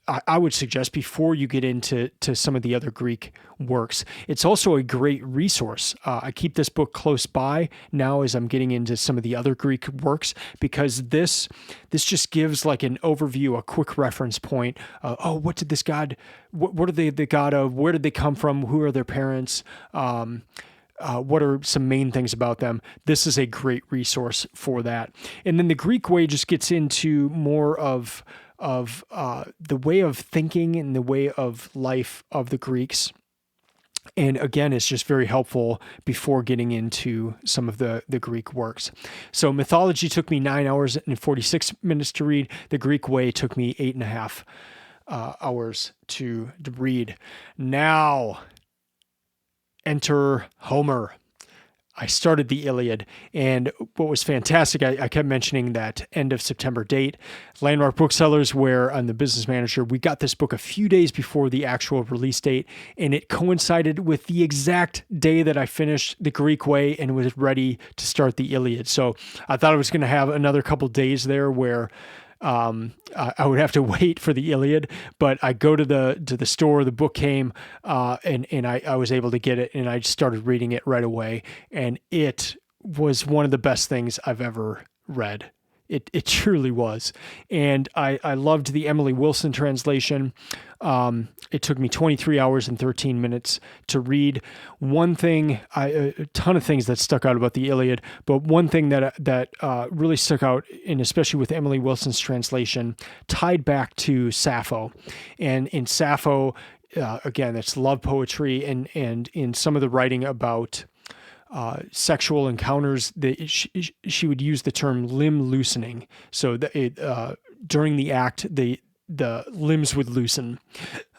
[SPEAKER 1] I would suggest, before you get into some of the other Greek works. It's also a great resource. I keep this book close by now as I'm getting into some of the other Greek works, because this just gives like an overview, a quick reference point. What did this god? What are they the god of? Where did they come from? Who are their parents? What are some main things about them? This is a great resource for that. And then the Greek Way just gets into more of the way of thinking and the way of life of the Greeks. And again, it's just very helpful before getting into some of the Greek works. So Mythology took me 9 hours and 46 minutes to read. The Greek Way took me 8.5 hours to read. Now, enter Homer. I started the Iliad, and what was fantastic, I kept mentioning that end of September date. Landmark Booksellers, where I'm the business manager, we got this book a few days before the actual release date, and it coincided with the exact day that I finished the Greek Way and was ready to start the Iliad. So I thought I was going to have another couple days there where I would have to wait for the Iliad, but I go to the store, the book came, and I was able to get it, and I started reading it right away. And it was one of the best things I've ever read. It truly was. And I loved the Emily Wilson translation. It took me 23 hours and 13 minutes to read. One thing, a ton of things that stuck out about the Iliad, but one thing that really stuck out, and especially with Emily Wilson's translation, tied back to Sappho. And in Sappho, again, it's love poetry, and in some of the writing about sexual encounters, she would use the term limb loosening. So during the act, the limbs would loosen.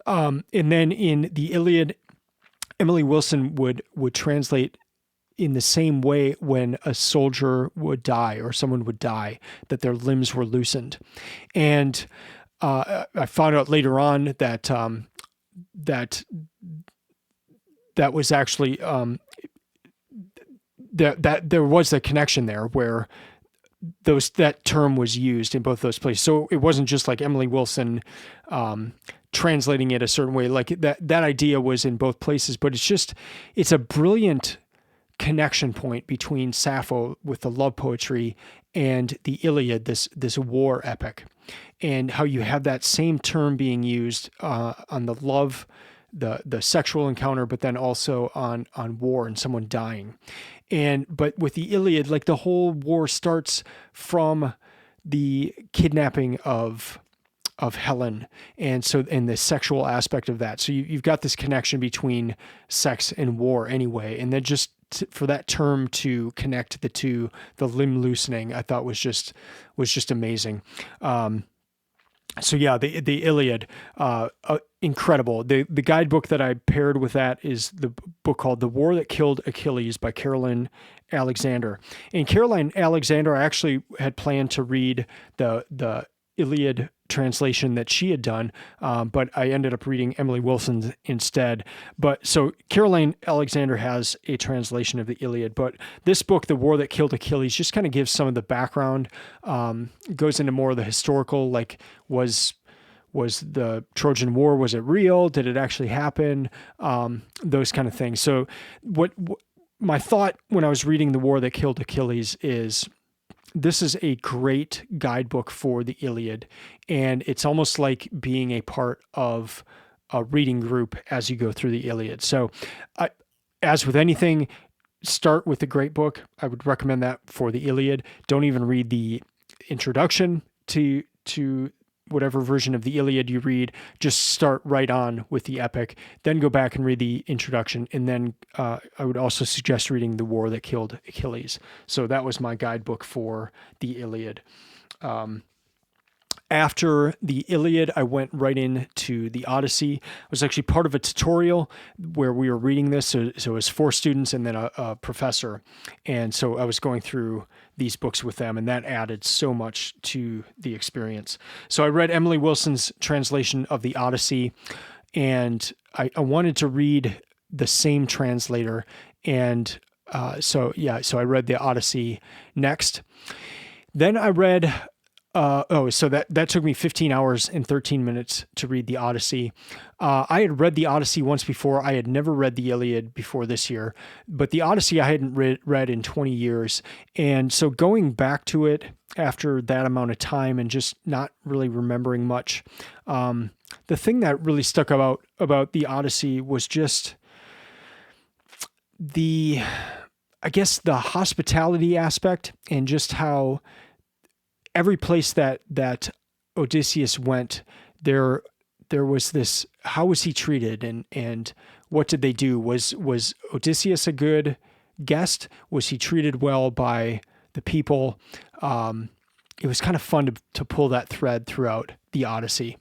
[SPEAKER 1] And then in the Iliad, Emily Wilson would translate in the same way when a soldier would die or someone would die, that their limbs were loosened. And I found out later on that that was actually that there was a connection there where that term was used in both those places. So it wasn't just like Emily Wilson translating it a certain way. Like that idea was in both places, but it's a brilliant connection point between Sappho with the love poetry and the Iliad, this war epic, and how you have that same term being used on the love, the sexual encounter, but then also on war and someone dying. But with the Iliad, like the whole war starts from the kidnapping of Helen, and the sexual aspect of that. So you've got this connection between sex and war anyway, and then just for that term to connect the two, the limb loosening, I thought was just amazing. So yeah, the Iliad, incredible. The guidebook that I paired with that is the book called The War That Killed Achilles by Caroline Alexander. And Caroline Alexander, I actually had planned to read the Iliad translation that she had done, but I ended up reading Emily Wilson's instead. But so Caroline Alexander has a translation of the Iliad, but this book, The War That Killed Achilles, just kind of gives some of the background, goes into more of the historical, like was the Trojan War, was it real? Did it actually happen? Those kind of things. So what my thought when I was reading The War That Killed Achilles is, this is a great guidebook for the Iliad, and it's almost like being a part of a reading group as you go through the Iliad. So as with anything, start with a great book. I would recommend that for the Iliad. Don't even read the introduction to whatever version of the Iliad you read. Just start right on with the epic, then go back and read the introduction, and then I would also suggest reading The War That Killed Achilles. So that was my guidebook for the Iliad. After the Iliad, I went right into the Odyssey. I was actually part of a tutorial where we were reading this. So it was 4 students and then a professor. And so I was going through these books with them, and that added so much to the experience. So I read Emily Wilson's translation of the Odyssey, and I wanted to read the same translator. And so I read the Odyssey next. Then I read... so that took me 15 hours and 13 minutes to read the Odyssey. I had read the Odyssey once before. I had never read the Iliad before this year, but the Odyssey I hadn't read in 20 years. And so going back to it after that amount of time and just not really remembering much, the thing that really stuck about the Odyssey was just the hospitality aspect, and just how every place that Odysseus went, there was this, how was he treated, and what did they do? Was Odysseus a good guest? Was he treated well by the people? It was kind of fun to pull that thread throughout the Odyssey.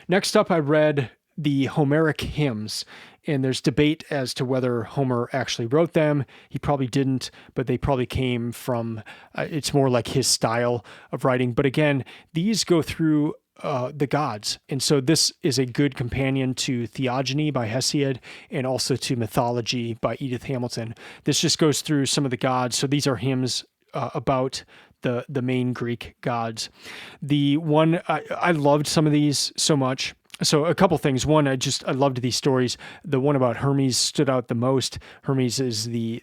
[SPEAKER 1] Next up, I read the Homeric hymns, and there's debate as to whether Homer actually wrote them. He probably didn't, but they probably came from, it's more like his style of writing. But again, these go through the gods. And so this is a good companion to Theogony by Hesiod, and also to Mythology by Edith Hamilton. This just goes through some of the gods. So these are hymns about the main Greek gods. The one, I loved some of these so much. So a couple things. One, I loved these stories. The one about Hermes stood out the most. Hermes is the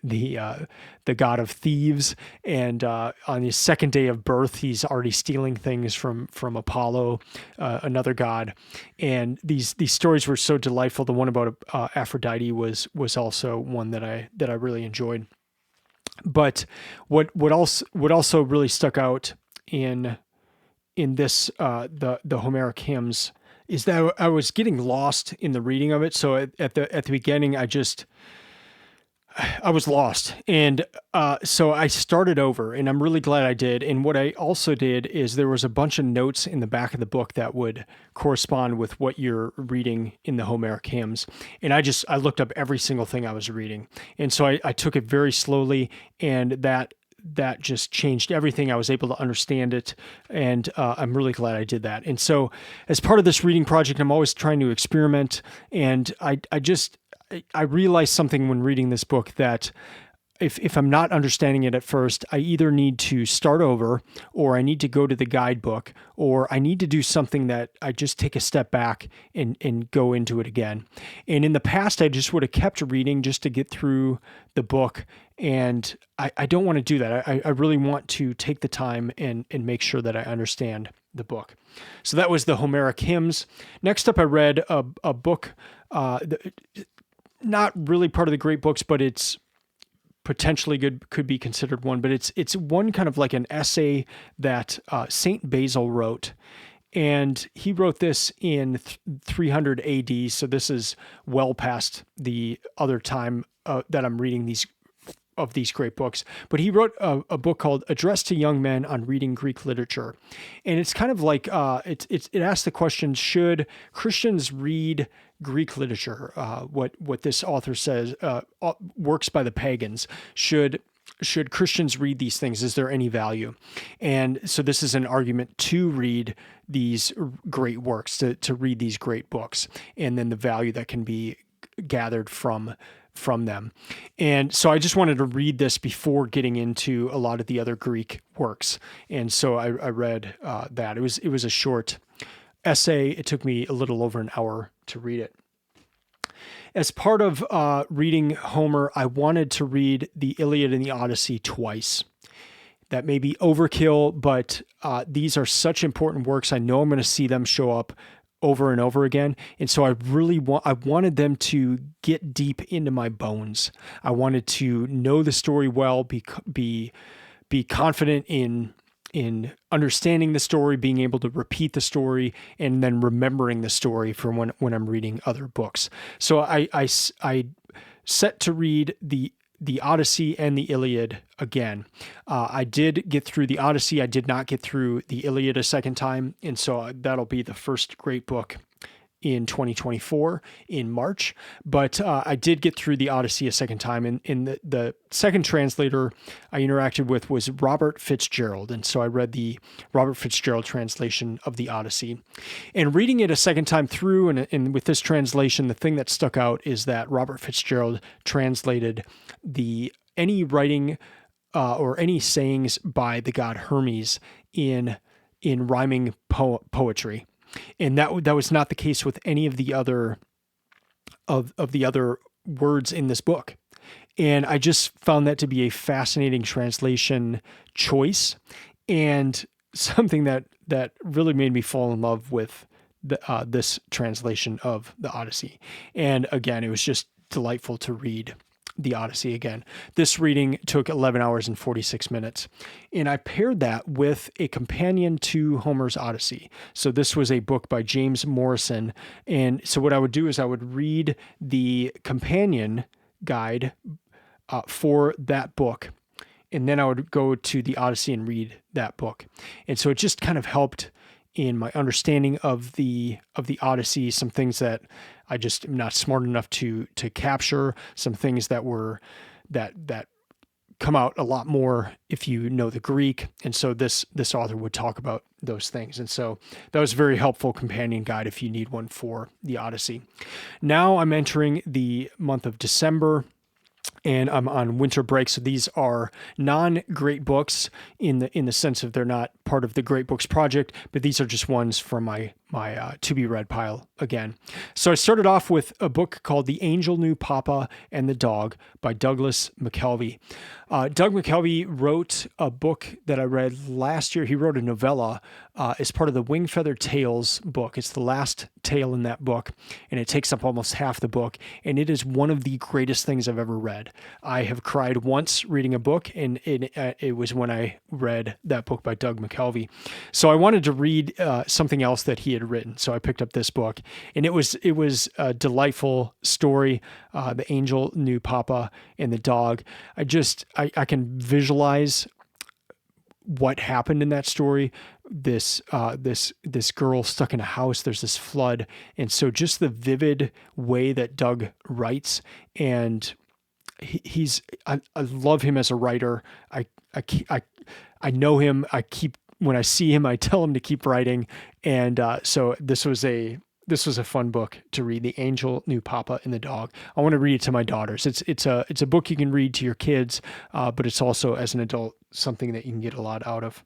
[SPEAKER 1] god of thieves, and on his second day of birth, he's already stealing things from Apollo, another god. And these stories were so delightful. The one about Aphrodite was also one that I really enjoyed. But what also really stuck out in this the Homeric hymns is that I was getting lost in the reading of it. So at the beginning, I was lost, and so I started over, and I'm really glad I did. And what I also did is there was a bunch of notes in the back of the book that would correspond with what you're reading in the Homeric hymns, and I looked up every single thing I was reading, and so I took it very slowly, and that just changed everything. I was able to understand it, and I'm really glad I did that. And so as part of this reading project, I'm always trying to experiment, and I realized something when reading this book, that if I'm not understanding it at first, I either need to start over, or I need to go to the guidebook, or I need to do something that I just take a step back and go into it again. And in the past, I just would have kept reading just to get through the book. And I don't want to do that. I really want to take the time and make sure that I understand the book. So that was the Homeric hymns. Next up, I read a book, not really part of the great books, but it's potentially could be considered one, but it's one kind of like an essay that Saint Basil wrote. And he wrote this in 300 AD. So this is well past the other time that I'm reading these great books. But he wrote a book called Address to Young Men on Reading Greek Literature. And it's kind of like, it asks the question, should Christians read Greek literature? What this author says, works by the pagans. Should Christians read these things? Is there any value? And so this is an argument to read these great works, to read these great books, and then the value that can be gathered from them. And so I just wanted to read this before getting into a lot of the other Greek works. And so I read that. It was a short essay. It took me a little over an hour to read it. As part of reading Homer, I wanted to read the Iliad and the Odyssey twice. That may be overkill, but these are such important works. I know I'm going to see them show up over and over again. And so I wanted them to get deep into my bones. I wanted to know the story well, be confident in understanding the story, being able to repeat the story, and then remembering the story from when I'm reading other books. So I set to read the Odyssey and the Iliad again. I did get through the Odyssey. I did not get through the Iliad a second time. And so that'll be the first great book in 2024 in March. But I did get through the Odyssey a second time. And the second translator I interacted with was Robert Fitzgerald. And so I read the Robert Fitzgerald translation of the Odyssey. And reading it a second time through, and with this translation, the thing that stuck out is that Robert Fitzgerald translated any writing or any sayings by the god Hermes in rhyming poetry. And that was not the case with any of the other of the other words in this book. And I just found that to be a fascinating translation choice, and something that really made me fall in love with this translation of the Odyssey. And again, it was just delightful to read the Odyssey again. This reading took 11 hours and 46 minutes. And I paired that with a companion to Homer's Odyssey. So this was a book by James Morrison. And so what I would do is I would read the companion guide for that book. And then I would go to the Odyssey and read that book. And so it just kind of helped in my understanding of the Odyssey, some things that I just am not smart enough to capture, some things that come out a lot more if you know the Greek. And so this author would talk about those things. And so that was a very helpful companion guide if you need one for the Odyssey. Now I'm entering the month of December, and I'm on winter break. So these are non-great books in the sense of they're not part of the Great Books Project, but these are just ones from my to be read pile again. So I started off with a book called The Angel Knew Papa and the Dog by Douglas McKelvey. Doug McKelvey wrote a book that I read last year. He wrote a novella as part of the Wingfeather Tales book. It's the last tale in that book, and it takes up almost half the book, and it is one of the greatest things I've ever read. I have cried once reading a book, and it was when I read that book by Doug McKelvey. So I wanted to read something else that he had written, so I picked up this book, and it was a delightful story. The Angel Knew Papa and the Dog. I can visualize what happened in that story. This girl stuck in a house. There's this flood, and so just the vivid way that Doug writes, and I love him as a writer. I know him. When I see him, I tell him to keep writing, and so this was a fun book to read. The Angel Knew Papa and the Dog. I want to read it to my daughters. It's a book you can read to your kids, but it's also, as an adult, something that you can get a lot out of.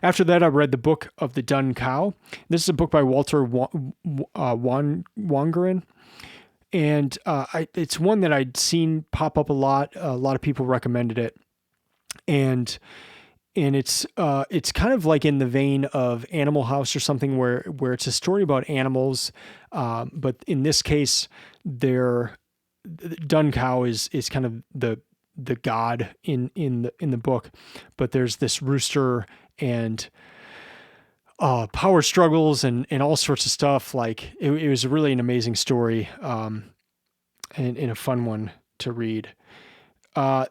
[SPEAKER 1] After that, I read The Book of the Dun Cow. This is a book by Walter Wangerin. And it's one that I'd seen pop up a lot. A lot of people recommended it. And it's kind of like in the vein of Animal House or something where it's a story about animals. But in this case, Dun Cow is kind of the god in the book. But there's this rooster and power struggles and all sorts of stuff. Like it was really an amazing story, and a fun one to read.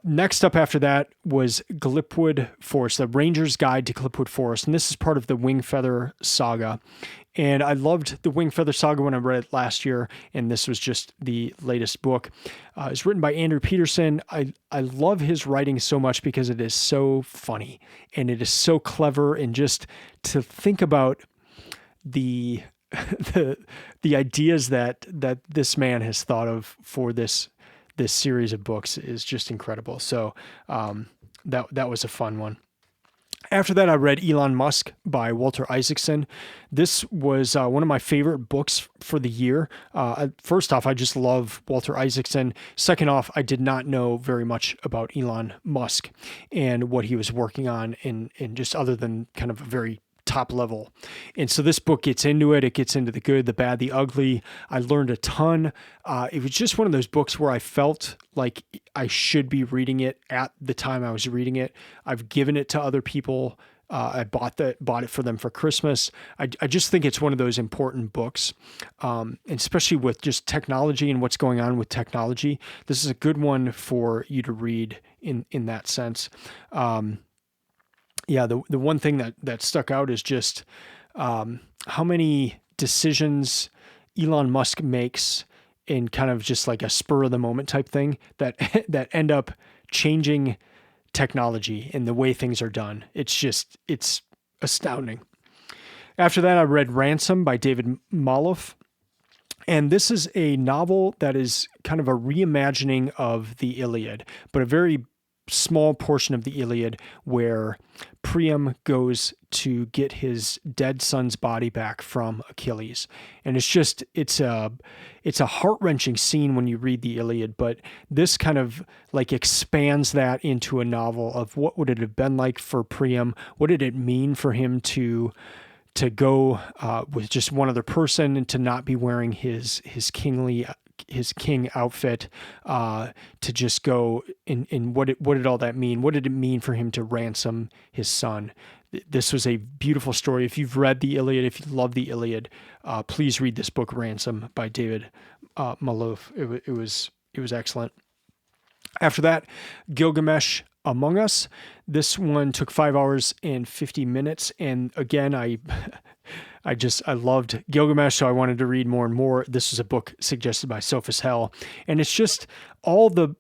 [SPEAKER 1] Next up after that was Glipwood Forest, the Ranger's Guide to Glipwood Forest. And this is part of the Wingfeather saga. And I loved the Wingfeather saga when I read it last year. And this was just the latest book. It's written by Andrew Peterson. I love his writing so much because it is so funny and it is so clever. And just to think about the ideas that this man has thought of for this series of books is just incredible. So that was a fun one. After that, I read Elon Musk by Walter Isaacson. This was one of my favorite books for the year. First off, I just love Walter Isaacson. Second off, I did not know very much about Elon Musk and what he was working on, and just other than kind of a very top level. And so this book gets into it. It gets into the good, the bad, the ugly. I learned a ton. It was just one of those books where I felt like I should be reading it at the time I was reading it. I've given it to other people. I bought it for them for Christmas. I just think it's one of those important books, and especially with just technology and what's going on with technology. This is a good one for you to read in that sense. Yeah, the one thing that stuck out is just how many decisions Elon Musk makes in kind of just like a spur of the moment type thing that end up changing technology and the way things are done. It's astounding. After that, I read Ransom by David Malouf. And this is a novel that is kind of a reimagining of the Iliad, but a very small portion of the Iliad where Priam goes to get his dead son's body back from Achilles. And it's a heart-wrenching scene when you read the Iliad, but this kind of like expands that into a novel of what would it have been like for Priam? What did it mean for him to go with just one other person and to not be wearing his king outfit, to just go in what did all that mean? What did it mean for him to ransom his son? This was a beautiful story. If you've read the Iliad, if you love the Iliad, please read this book, Ransom by David Malouf. It was excellent. After that, Gilgamesh Among Us. This one took 5 hours and 50 minutes. And again, I loved Gilgamesh, so I wanted to read more and more. This was a book suggested by Sophus Hell. And it's just all the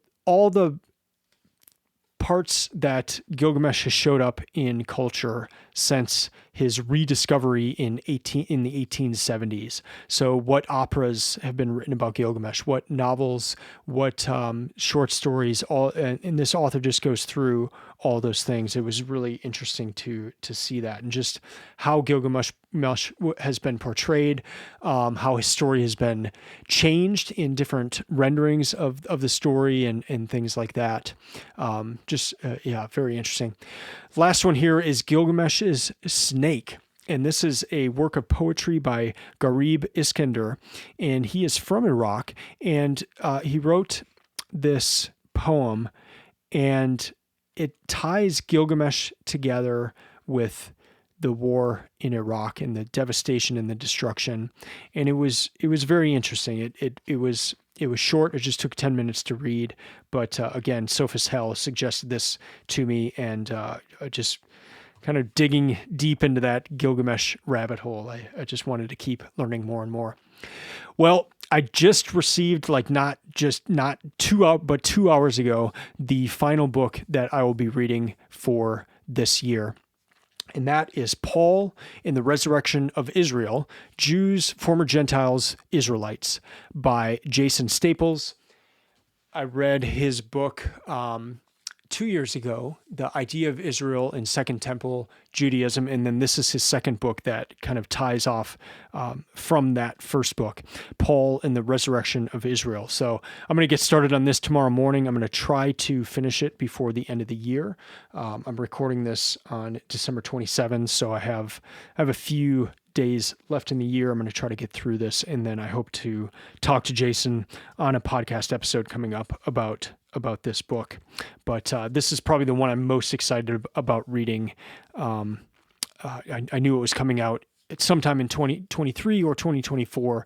[SPEAKER 1] parts that Gilgamesh has showed up in culture since his rediscovery in the 1870s. So what operas have been written about Gilgamesh, what novels, what short stories, and this author just goes through all those things. It was really interesting to see that, and just how Gilgamesh has been portrayed, how his story has been changed in different renderings of the story and things like that. Very interesting. Last one here is Gilgamesh's Snake. And this is a work of poetry by Gharib Iskender. And he is from Iraq. And he wrote this poem, and it ties Gilgamesh together with the war in Iraq and the devastation and the destruction. And it was very interesting. It was short. It just took 10 minutes to read. But again, Sophus Hell suggested this to me, and just kind of digging deep into that Gilgamesh rabbit hole. I just wanted to keep learning more and more. Well, I just received, not 2 hours, but 2 hours ago, the final book that I will be reading for this year. And that is Paul in the Resurrection of Israel, Jews, Former Gentiles, Israelites, by Jason Staples. I read his book 2 years ago, The Idea of Israel in Second Temple Judaism, and then this is his second book that kind of ties off from that first book, Paul in the Resurrection of Israel. So I'm going to get started on this tomorrow morning. I'm going to try to finish it before the end of the year. I'm recording this on December 27th, so I have a few days left in the year. I'm going to try to get through this, and then I hope to talk to Jason on a podcast episode coming up about this book. But this is probably the one I'm most excited about reading. I knew it was coming out at sometime in 2023 or 2024,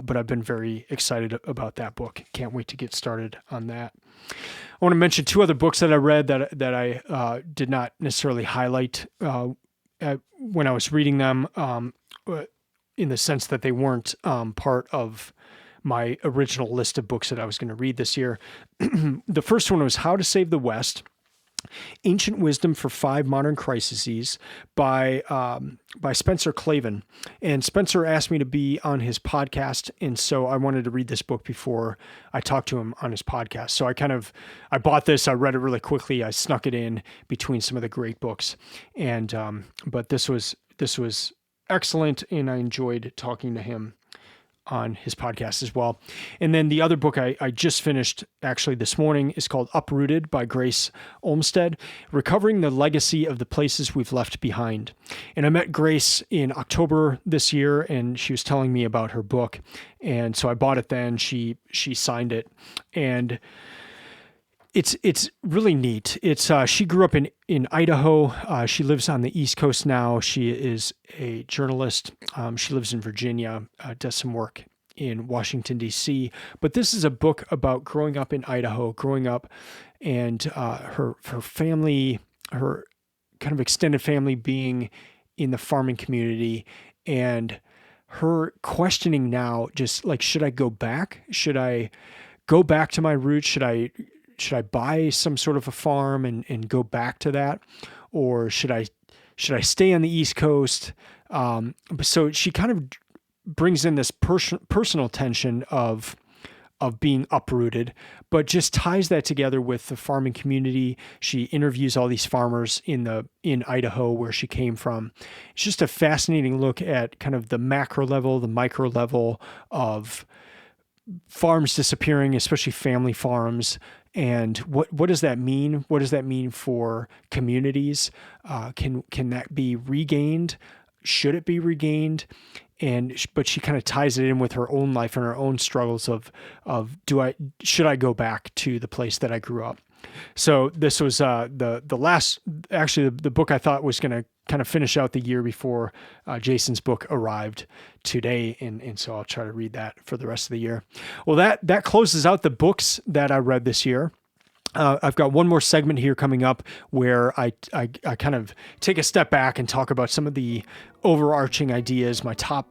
[SPEAKER 1] but I've been very excited about that book. Can't wait to get started on that. I want to mention two other books that I read that I did not necessarily highlight when I was reading them, in the sense that they weren't part of my original list of books that I was going to read this year. The first one was How to Save the West, Ancient Wisdom for Five Modern Crises by Spencer Clavin. And Spencer asked me to be on his podcast, and so I wanted to read this book before I talked to him on his podcast. So I bought this, I read it really quickly, I snuck it in between some of the great books. And but this was excellent, and I enjoyed talking to him on his podcast as well. And then the other book I just finished actually this morning is called Uprooted by Grace Olmsted, Recovering the Legacy of the Places We've Left Behind. And I met Grace in October this year, and she was telling me about her book. And so I bought it then. She signed it, and it's really neat. She grew up in Idaho. She lives on the East Coast now. She is a journalist. She lives in Virginia, does some work in Washington, D.C. But this is a book about growing up in Idaho, and her family, her kind of extended family being in the farming community, and her questioning now, just like, should I go back? Should I go back to my roots? Should I buy some sort of a farm and go back to that? Or should I stay on the East Coast? So she kind of brings in this personal tension of being uprooted, but just ties that together with the farming community. She interviews all these farmers in Idaho where she came from. It's just a fascinating look at kind of the macro level, the micro level of farms disappearing, especially family farms. And what does that mean? What does that mean for communities? Can that be regained? Should it be regained? But she kind of ties it in with her own life and her own struggles of should I go back to the place that I grew up? So this was the last, actually the book I thought was going to kind of finish out the year before Jason's book arrived today. And so I'll try to read that for the rest of the year. Well, that closes out the books that I read this year. I've got one more segment here coming up where I kind of take a step back and talk about some of the overarching ideas, my top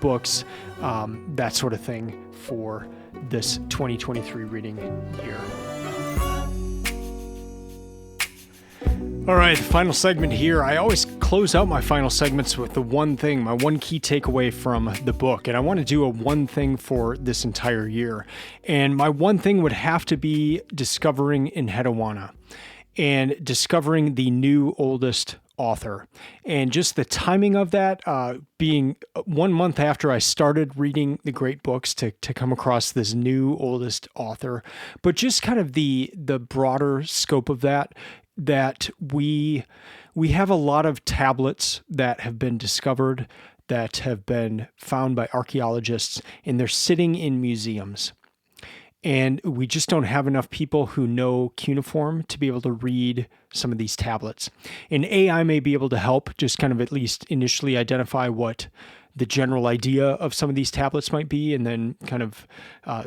[SPEAKER 1] books, that sort of thing for this 2023 reading year. All right, the final segment here. I always close out my final segments with the one thing, my one key takeaway from the book. And I want to do a one thing for this entire year. And my one thing would have to be discovering Enheduanna and discovering the new oldest author. And just the timing of that, being 1 month after I started reading the great books to come across this new oldest author, but just kind of the broader scope of that we have a lot of tablets that have been discovered, that have been found by archaeologists, and they're sitting in museums. And we just don't have enough people who know cuneiform to be able to read some of these tablets. And AI may be able to help just kind of at least initially identify what the general idea of some of these tablets might be, and then kind of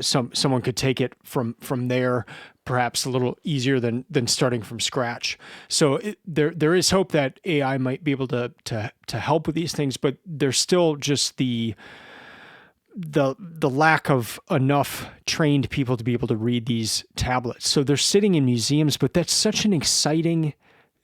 [SPEAKER 1] someone could take it from there, perhaps a little easier than starting from scratch. So there is hope that AI might be able to help with these things, but there's still just the lack of enough trained people to be able to read these tablets. So they're sitting in museums, but that's such an exciting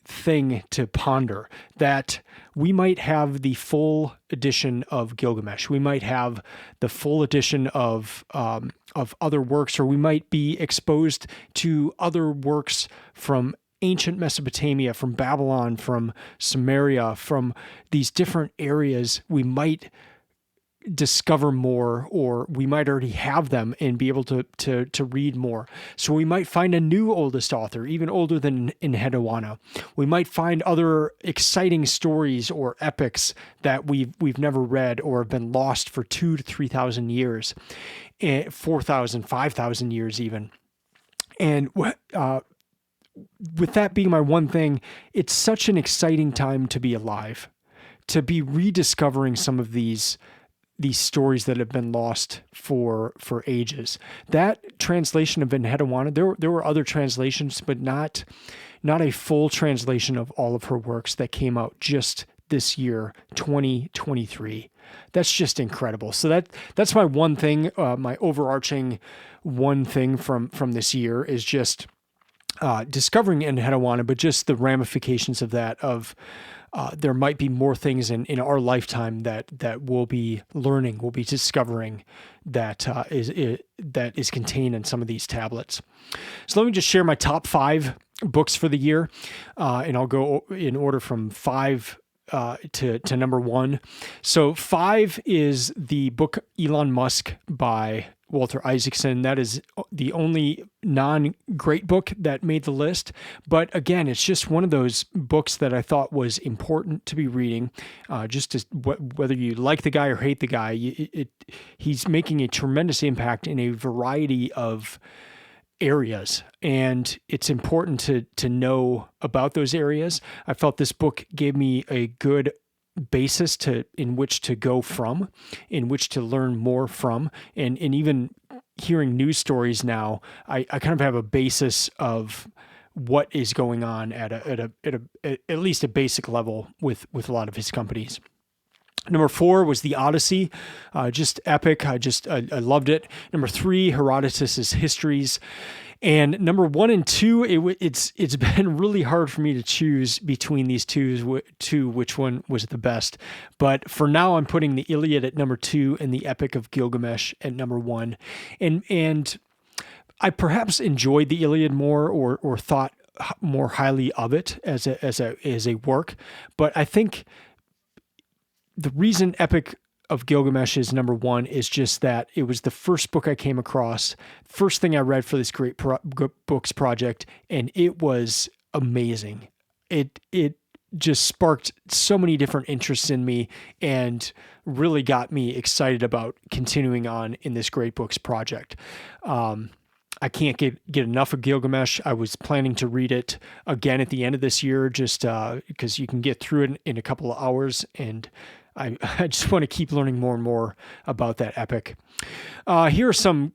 [SPEAKER 1] thing to ponder that we might have the full edition of Gilgamesh. We might have the full edition of other works, or we might be exposed to other works from ancient Mesopotamia, from Babylon, from Sumeria, from these different areas. We might discover more, or we might already have them and be able to read more. So we might find a new oldest author, even older than Enheduanna. We might find other exciting stories or epics that we've never read or have been lost for 2,000 to 3,000 years, 4,000, 5,000 years even. And with that being my one thing, it's such an exciting time to be alive, to be rediscovering some of these stories that have been lost for ages. That translation of Enheduanna, there were other translations, but not a full translation of all of her works that came out just this year, 2023. That's just incredible. So that's my one thing, my overarching one thing from this year is just discovering Enheduanna, but just the ramifications of that, there might be more things in our lifetime that we'll be learning, we'll be discovering that is contained in some of these tablets. So let me just share my top 5 books for the year, and I'll go in order from 5 to number 1. So 5 is the book Elon Musk by Walter Isaacson. That is the only non-great book that made the list. But again, it's just one of those books that I thought was important to be reading. Just as whether you like the guy or hate the guy, he's making a tremendous impact in a variety of areas, and it's important to know about those areas. I felt this book gave me a good basis in which to go from, in which to learn more from, and even hearing news stories now, I kind of have a basis of what is going on at least a basic level with a lot of his companies. Number 4 was The Odyssey, just epic. I loved it. Number 3, Herodotus's Histories. And number 1 and 2, it's been really hard for me to choose between these two which one was the best. But for now, I'm putting the Iliad at number 2 and the Epic of Gilgamesh at number 1. And I perhaps enjoyed the Iliad more, or thought more highly of it as a work. But I think the reason Epic of Gilgamesh is number 1 is just that it was the first book I came across, first thing I read for this great books project, and it was amazing. It just sparked so many different interests in me and really got me excited about continuing on in this great books project. I can't get enough of Gilgamesh. I was planning to read it again at the end of this year, just because you can get through it in a couple of hours, and I just want to keep learning more and more about that epic. Here are some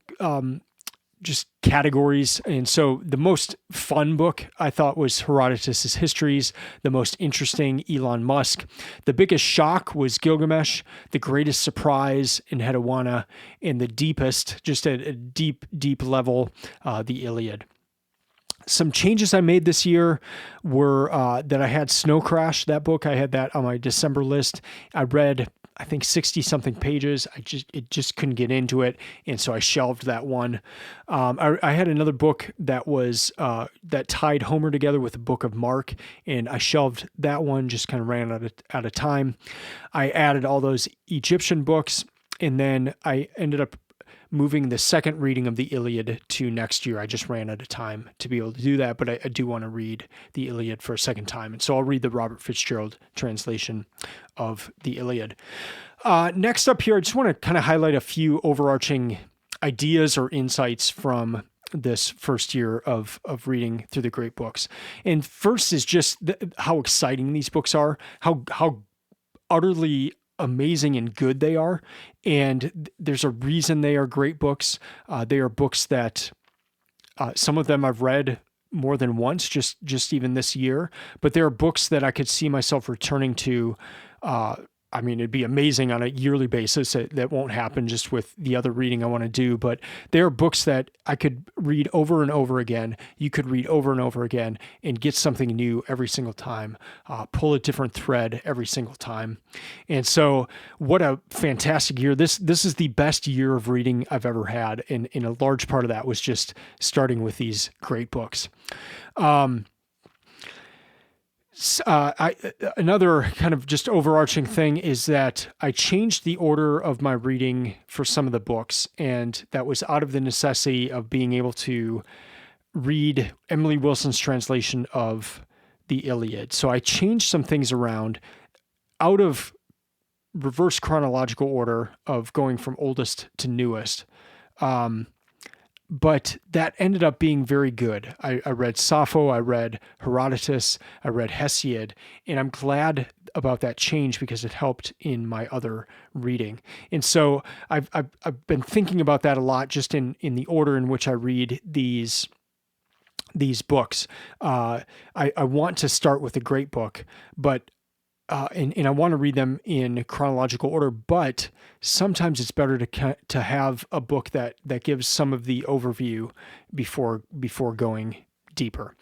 [SPEAKER 1] just categories. And so the most fun book I thought was Herodotus's Histories, the most interesting, Elon Musk. The biggest shock was Gilgamesh, the greatest surprise, Enheduanna, and the deepest, just at a deep, deep level, the Iliad. Some changes I made this year were that I had Snow Crash, that book. I had that on my December list. I read, I think, 60 something pages. It just couldn't get into it. And so I shelved that one. I had another book that was, that tied Homer together with the book of Mark, and I shelved that one, just kind of ran out of time. I added all those Egyptian books, and then I ended up moving the second reading of the Iliad to next year. I just ran out of time to be able to do that, but I do want to read the Iliad for a second time. And so I'll read the Robert Fitzgerald translation of the Iliad. Next up here, I just want to kind of highlight a few overarching ideas or insights from this first year of reading through the great books. And first is just how exciting these books are, how utterly amazing and good they are. And there's a reason they are great books. They are books that some of them I've read more than once, just even this year, but there are books that I could see myself returning to. I mean, it'd be amazing on a yearly basis. That won't happen just with the other reading I want to do, but there are books that I could read over and over again. You could read over and over again and get something new every single time, pull a different thread every single time. And so what a fantastic year. This is the best year of reading I've ever had. And a large part of that was just starting with these great books. Another kind of just overarching thing is that I changed the order of my reading for some of the books, and that was out of the necessity of being able to read Emily Wilson's translation of the Iliad. So I changed some things around out of reverse chronological order of going from oldest to newest. But that ended up being very good. I read Sappho, I read Herodotus, I read Hesiod, and I'm glad about that change because it helped in my other reading. And so I've been thinking about that a lot, just in the order in which I read these books. I want to start with a great book, but and I want to read them in chronological order, but sometimes it's better to have a book that gives some of the overview before going deeper.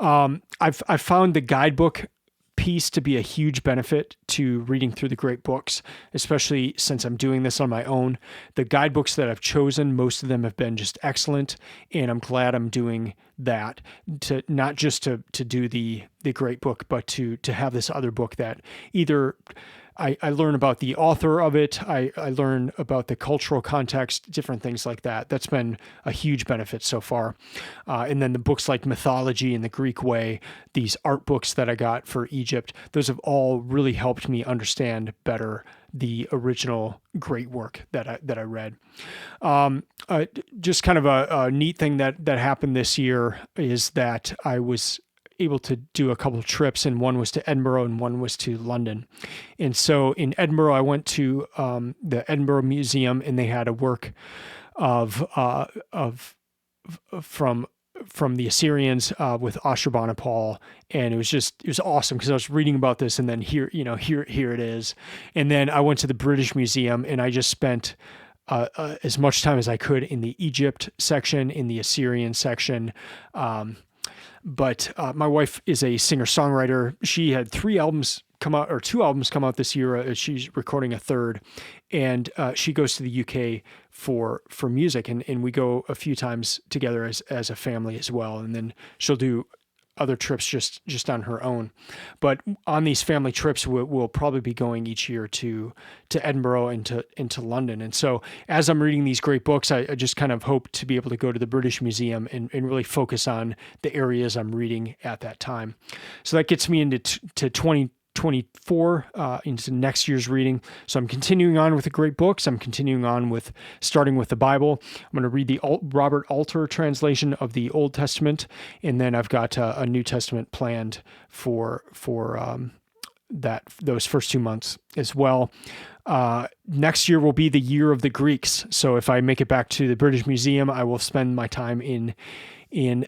[SPEAKER 1] I've found the guidebook piece to be a huge benefit to reading through the great books, especially since I'm doing this on my own. The guidebooks that I've chosen, most of them have been just excellent, and I'm glad I'm doing that, to not just to do the great book, but to have this other book that either I learn about the author of it, I learn about the cultural context, different things like that. That's been a huge benefit so far. And then the books like Mythology and the Greek Way, these art books that I got for Egypt, those have all really helped me understand better the original great work that I read. Just kind of a neat thing that happened this year is that I was able to do a couple of trips, and one was to Edinburgh and one was to London. And so in Edinburgh, I went to the Edinburgh Museum, and they had a work from the Assyrians with Ashurbanipal, and it was awesome because I was reading about this, and then here it is. And then I went to the British Museum, and I just spent as much time as I could in the Egypt section, in the Assyrian section. But my wife is a singer-songwriter. She had 3 albums come out, or 2 albums come out this year. She's recording a third, and she goes to the UK for music, and we go a few times together as a family as well. And then she'll do other trips just on her own. But on these family trips, we'll probably be going each year to Edinburgh and to London. And so as I'm reading these great books, I just kind of hope to be able to go to the British Museum and really focus on the areas I'm reading at that time. So that gets me into 2024 into next year's reading. So I'm continuing on with the great books. I'm continuing on starting with the Bible. I'm going to read the Robert Alter translation of the Old Testament, and then I've got a New Testament planned for those first 2 months as well. Next year will be the year of the Greeks. So if I make it back to the British Museum, I will spend my time in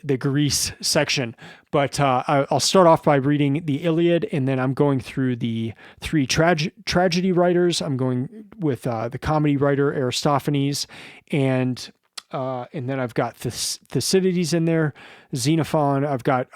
[SPEAKER 1] the Greece section. But I'll start off by reading the Iliad, and then I'm going through the 3 tragedy writers. I'm going with the comedy writer Aristophanes, and and then I've got Thucydides in there, Xenophon. I've got,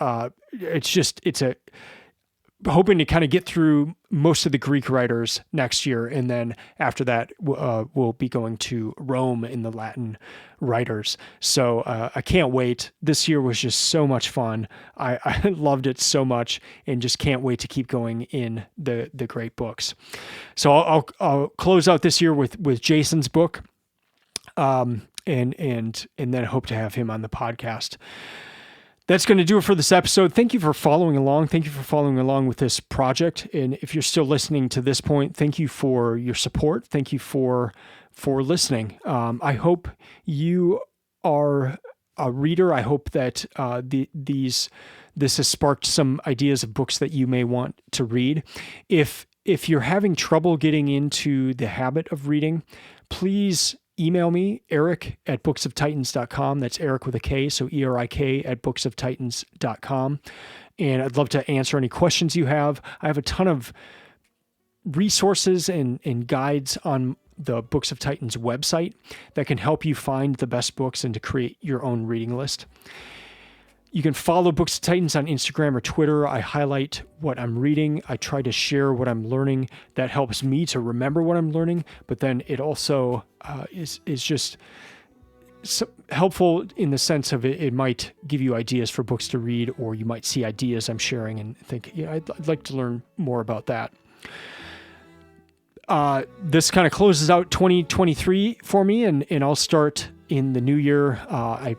[SPEAKER 1] hoping to kind of get through most of the Greek writers next year. And then after that, we'll be going to Rome in the Latin writers. So I can't wait. This year was just so much fun. I loved it so much and just can't wait to keep going in the great books. So I'll close out this year with Jason's book, and then hope to have him on the podcast. That's going to do it for this episode. Thank you for following along. Thank you for following along with this project. And if you're still listening to this point, thank you for your support. Thank you for listening. I hope you are a reader. I hope that this has sparked some ideas of books that you may want to read. If you're having trouble getting into the habit of reading, please email me, Erik@booksoftitans.com. That's Erik with a K, so ERIK@booksoftitans.com. And I'd love to answer any questions you have. I have a ton of resources and guides on the Books of Titans website that can help you find the best books and to create your own reading list. You can follow Books of Titans on Instagram or Twitter. I highlight what I'm reading. I try to share what I'm learning. That helps me to remember what I'm learning, but then it also is just helpful in the sense of it might give you ideas for books to read, or you might see ideas I'm sharing and think, yeah, I'd like to learn more about that. This kind of closes out 2023 for me, and I'll start in the new year. I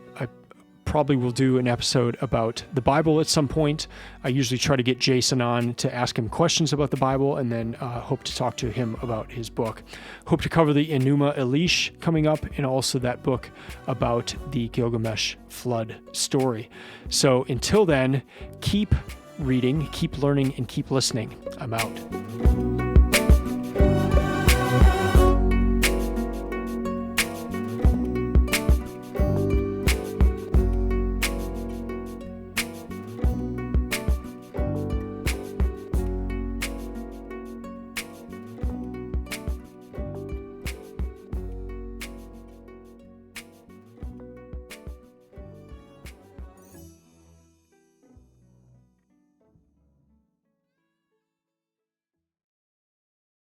[SPEAKER 1] probably will do an episode about the Bible at some point. I usually try to get Jason on to ask him questions about the Bible, and then hope to talk to him about his book. Hope to cover the Enuma Elish coming up, and also that book about the Gilgamesh flood story. So until then, keep reading, keep learning, and keep listening. I'm out.